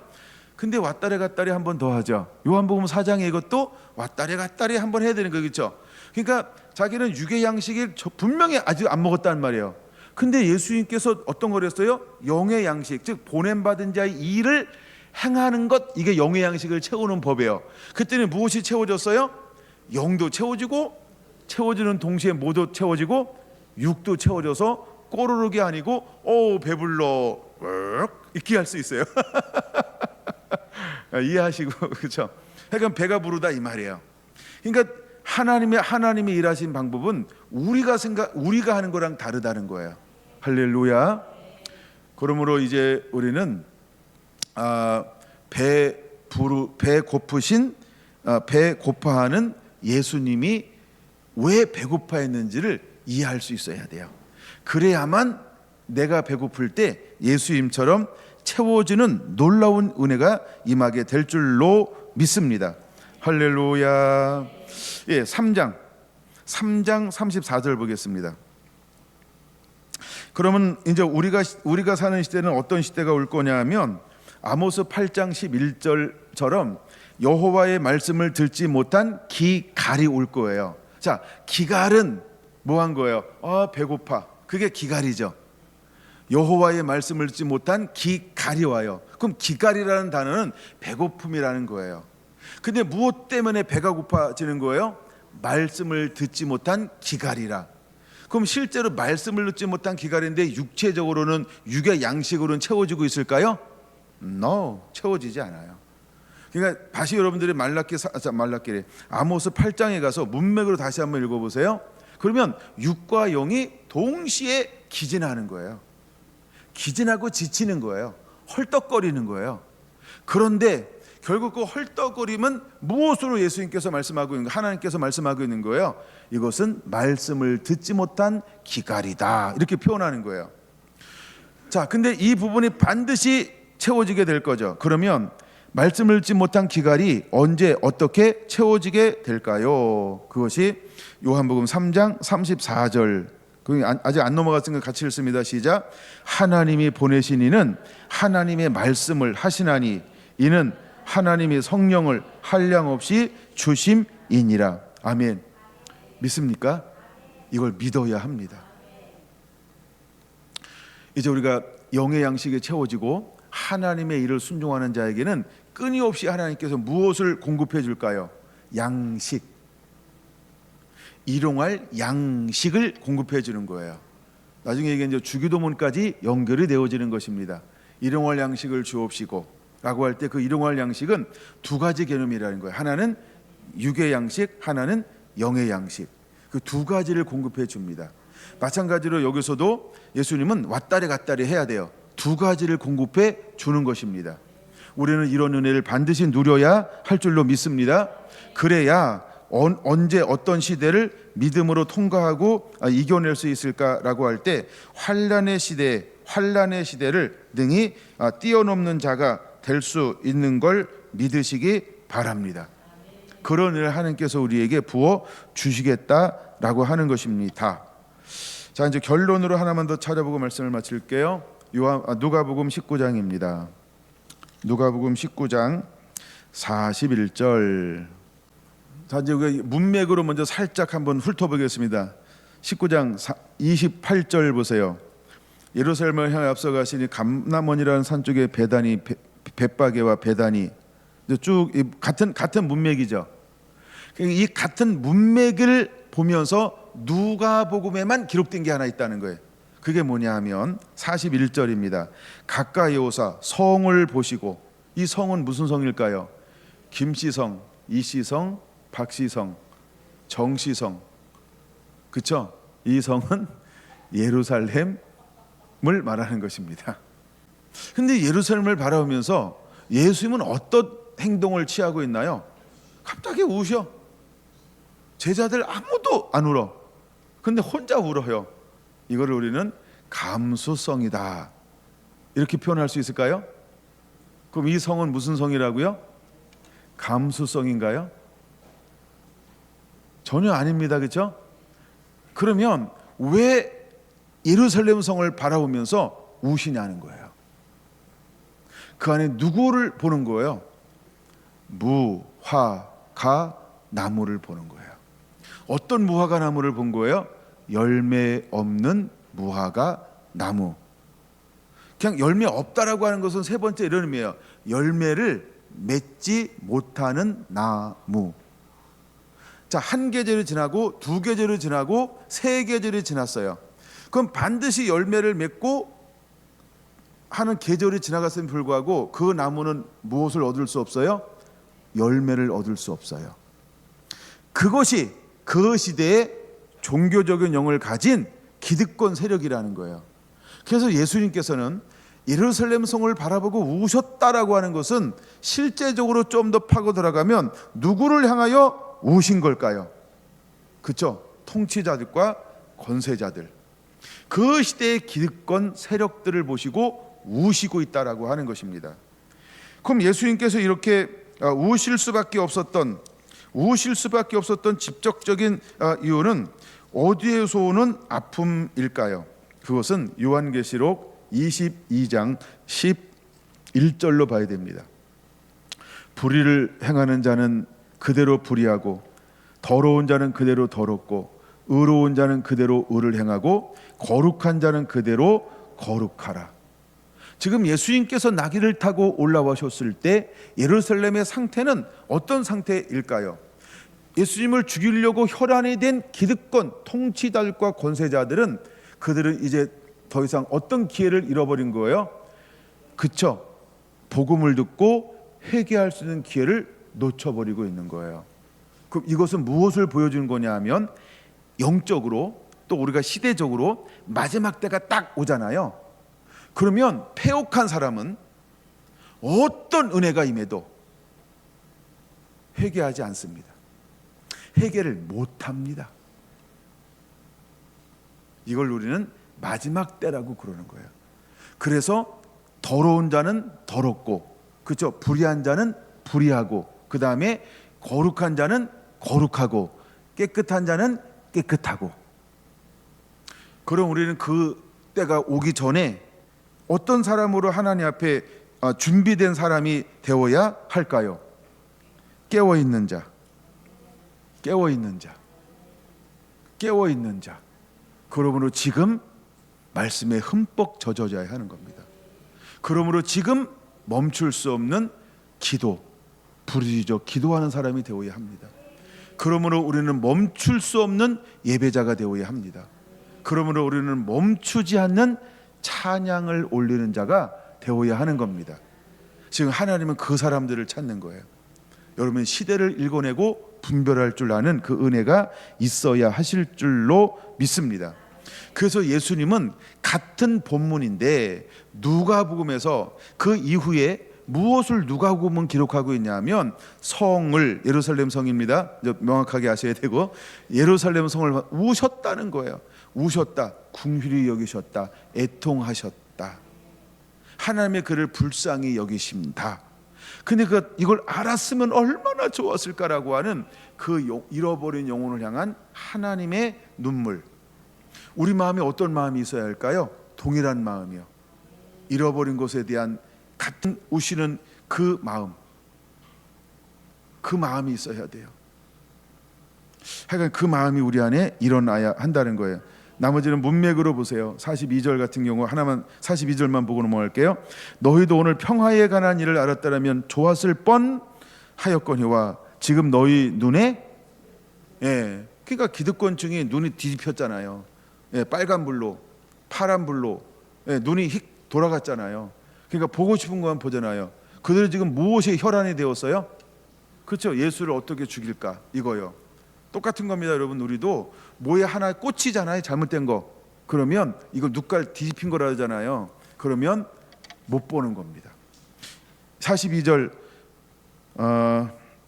근데 왔다리 갔다리 한 번 더 하죠. 요한복음 4장에 이것도 왔다리 갔다리 한 번 해야 되는 거죠, 그렇죠? 그러니까 자기는 육의 양식을 분명히 아직 안 먹었다는 말이에요. 근데 예수님께서 어떤 걸 했어요? 영의 양식, 즉 보냄받은 자의 일을 행하는 것, 이게 영의 양식을 채우는 법이에요. 그때는 무엇이 채워졌어요? 영도 채워지고, 채워지는 동시에 뭐도 채워지고, 육도 채워져서 꼬르륵이 아니고 배불러 이렇게 할 수 있어요. 이해하시고, 그렇죠? 그러니까 배가 부르다 이 말이에요. 그러니까 하나님의 일하신 방법은 우리가 하는 거랑 다르다는 거예요. 할렐루야. 그러므로 이제 우리는 배 고프신 배 고파하는 예수님이 왜 배고파했는지를 이해할 수 있어야 돼요. 그래야만 내가 배고플 때 예수님처럼 채워지는 놀라운 은혜가 임하게 될 줄로 믿습니다. 할렐루야. 예, 3장 34절 보겠습니다. 그러면 이제 우리가 사는 시대는 어떤 시대가 올 거냐면 아모스 8장 11절처럼 여호와의 말씀을 듣지 못한 기갈이 올 거예요. 자, 기갈은 뭐 한 거예요? 배고파. 그게 기갈이죠. 여호와의 말씀을 듣지 못한 기갈이 와요. 그럼 기갈이라는 단어는 배고픔이라는 거예요. 근데 무엇 때문에 배가 고파지는 거예요? 말씀을 듣지 못한 기갈이라. 그럼 실제로 말씀을 듣지 못한 기갈인데 육체적으로는 육의 양식으로는 채워지고 있을까요? No, 채워지지 않아요. 그러니까 다시 여러분들이 말라기래 아모스 8장에 가서 문맥으로 다시 한번 읽어보세요. 그러면 육과 영이 동시에 기진하는 거예요. 기진하고 지치는 거예요. 헐떡거리는 거예요. 그런데 결국 그 헐떡거림은 무엇으로 예수님께서 말씀하고 있는 거예요? 하나님께서 말씀하고 있는 거예요. 이것은 말씀을 듣지 못한 기갈이다, 이렇게 표현하는 거예요. 자, 근데 이 부분이 반드시 채워지게 될 거죠. 그러면 말씀을 듣지 못한 기갈이 언제 어떻게 채워지게 될까요? 그것이 요한복음 3장 34절. 아직 안 넘어갔으니까 같이 읽습니다. 시작. 하나님이 보내신 이는 하나님의 말씀을 하시나니 이는 하나님이 성령을 한량없이 주심이니라. 아멘. 믿습니까? 이걸 믿어야 합니다. 이제 우리가 영의 양식에 채워지고 하나님의 일을 순종하는 자에게는 끊임없이 하나님께서 무엇을 공급해 줄까요? 양식, 일용할 양식을 공급해 주는 거예요. 나중에 이게 이제 주기도문까지 연결이 되어지는 것입니다. 일용할 양식을 주옵시고 라고 할 때 그 일용할 양식은 두 가지 개념이라는 거예요. 하나는 육의 양식, 하나는 영의 양식. 그 두 가지를 공급해 줍니다. 마찬가지로 여기서도 예수님은 왔다리 갔다리 해야 돼요. 두 가지를 공급해 주는 것입니다. 우리는 이런 은혜를 반드시 누려야 할 줄로 믿습니다. 그래야 언제 어떤 시대를 믿음으로 통과하고 이겨낼 수 있을까라고 할 때 환난의 시대를 능히 뛰어넘는 자가 될 수 있는 걸 믿으시기 바랍니다. 그런 일을 하나님께서 우리에게 부어 주시겠다라고 하는 것입니다. 자, 이제 결론으로 하나만 더 찾아보고 말씀을 마칠게요. 누가복음 19장입니다. 누가복음 19장 41절. 자, 이제 문맥으로 먼저 살짝 한번 훑어보겠습니다. 19장 28절 보세요. 예루살렘을 향해 앞서가시니 감람원이라는 산 쪽에 벳바게와 베다니, 쭉 같은 문맥이죠. 이 같은 문맥을 보면서 누가복음에만 기록된 게 하나 있다는 거예요. 그게 뭐냐 하면 41절입니다. 가까이 오사 성을 보시고, 이 성은 무슨 성일까요? 김시성, 이시성, 박시성, 정시성, 그렇죠? 이 성은 예루살렘을 말하는 것입니다. 근데 예루살렘을 바라보면서 예수님은 어떤 행동을 취하고 있나요? 갑자기 우셔. 제자들 아무도 안 울어. 근데 혼자 울어요. 이거를 우리는 감수성이다, 이렇게 표현할 수 있을까요? 그럼 이 성은 무슨 성이라고요? 감수성인가요? 전혀 아닙니다. 그렇죠? 그러면 왜 예루살렘 성을 바라보면서 우시냐는 거예요. 그 안에 누구를 보는 거예요? 무화과 나무를 보는 거예요. 어떤 무화과 나무를 본 거예요? 열매 없는 무화과 나무. 그냥 열매 없다라고 하는 것은 세 번째 이런 의미예요. 열매를 맺지 못하는 나무. 자, 한 계절이 지나고 두 계절이 지나고 세 계절이 지났어요. 그럼 반드시 열매를 맺고 하는 계절이 지나갔음에 불구하고 그 나무는 무엇을 얻을 수 없어요? 열매를 얻을 수 없어요. 그것이 그 시대의 종교적인 영을 가진 기득권 세력이라는 거예요. 그래서 예수님께서는 예루살렘 성을 바라보고 우셨다라고 하는 것은 실제적으로 좀 더 파고 들어가면 누구를 향하여 우신 걸까요? 그렇죠? 통치자들과 권세자들, 그 시대의 기득권 세력들을 보시고 우시고 있다라고 하는 것입니다. 그럼 예수님께서 이렇게 우실 수밖에 없었던 직접적인 이유는 어디에서 오는 아픔일까요? 그것은 요한계시록 22장 11절로 봐야 됩니다. 불의를 행하는 자는 그대로 불의하고 더러운 자는 그대로 더럽고 의로운 자는 그대로 의를 행하고 거룩한 자는 그대로 거룩하라. 지금 예수님께서 나귀를 타고 올라오셨을 때 예루살렘의 상태는 어떤 상태일까요? 예수님을 죽이려고 혈안이 된 기득권 통치자들과 권세자들은 그들은 이제 더 이상 어떤 기회를 잃어버린 거예요? 그쵸? 복음을 듣고 회개할 수 있는 기회를 놓쳐버리고 있는 거예요. 그럼 이것은 무엇을 보여주는 거냐 하면 영적으로 또 우리가 시대적으로 마지막 때가 딱 오잖아요. 그러면 패옥한 사람은 어떤 은혜가 임해도 회개하지 않습니다. 회개를 못합니다. 이걸 우리는 마지막 때라고 그러는 거예요. 그래서 더러운 자는 더럽고, 그렇죠? 불의한 자는 불의하고, 그 다음에 거룩한 자는 거룩하고, 깨끗한 자는 깨끗하고. 그럼 우리는 그 때가 오기 전에 어떤 사람으로 하나님 앞에 준비된 사람이 되어야 할까요? 깨어있는 자, 깨어있는 자, 깨어있는 자. 그러므로 지금 말씀에 흠뻑 젖어져야 하는 겁니다. 그러므로 지금 멈출 수 없는 기도, 부르짖어 기도하는 사람이 되어야 합니다. 그러므로 우리는 멈출 수 없는 예배자가 되어야 합니다. 그러므로 우리는 멈추지 않는 찬양을 올리는 자가 되어야 하는 겁니다. 지금 하나님은 그 사람들을 찾는 거예요. 여러분, 시대를 읽어내고 분별할 줄 아는 그 은혜가 있어야 하실 줄로 믿습니다. 그래서 예수님은 같은 본문인데 누가복음에서 그 이후에 무엇을 누가복음은 기록하고 있냐면 성을, 예루살렘 성입니다. 명확하게 아셔야 되고, 예루살렘 성을 우셨다는 거예요. 우셨다, 궁휼히 여기셨다, 애통하셨다, 하나님의 그를 불쌍히 여기신다. 근데 이걸 알았으면 얼마나 좋았을까라고 하는 그 잃어버린 영혼을 향한 하나님의 눈물. 우리 마음에 어떤 마음이 있어야 할까요? 동일한 마음이요. 잃어버린 것에 대한 같은 우시는 그 마음, 그 마음이 있어야 돼요. 하여간 그 마음이 우리 안에 일어나야 한다는 거예요. 나머지는 문맥으로 보세요. 42절 같은 경우 하나만, 42절만 보고 넘어갈게요. 너희도 오늘 평화에 관한 일을 알았다면 좋았을 뻔하였거니와 지금 너희 눈에, 그러니까 기득권층이 눈이 뒤집혔잖아요. 빨간 불로, 파란 불로, 눈이 휙 돌아갔잖아요. 그러니까 보고 싶은 것만 보잖아요. 그들이 지금 무엇이 혈안이 되었어요? 그렇죠? 예수를 어떻게 죽일까 이거요. 똑같은 겁니다, 여러분. 우리도 뭐에 하나 꽂히잖아요, 잘못된 거. 그러면 이거 눈깔 뒤집힌 거라 하잖아요. 그러면 못 보는 겁니다. 42절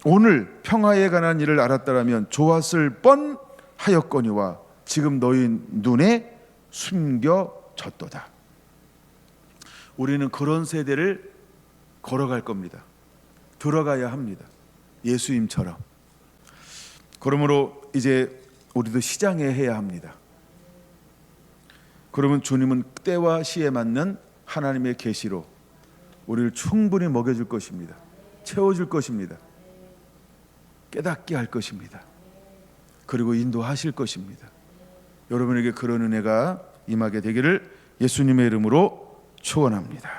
오늘 평화에 관한 일을 알았더라면 좋았을 뻔하였거니와 지금 너희 눈에 숨겨졌도다. 우리는 그런 세대를 걸어갈 겁니다. 들어가야 합니다. 예수님처럼. 그러므로 이제 우리도 시장에 해야 합니다. 그러면 주님은 때와 시에 맞는 하나님의 계시로 우리를 충분히 먹여줄 것입니다. 채워줄 것입니다. 깨닫게 할 것입니다. 그리고 인도하실 것입니다. 여러분에게 그런 은혜가 임하게 되기를 예수님의 이름으로 축원합니다.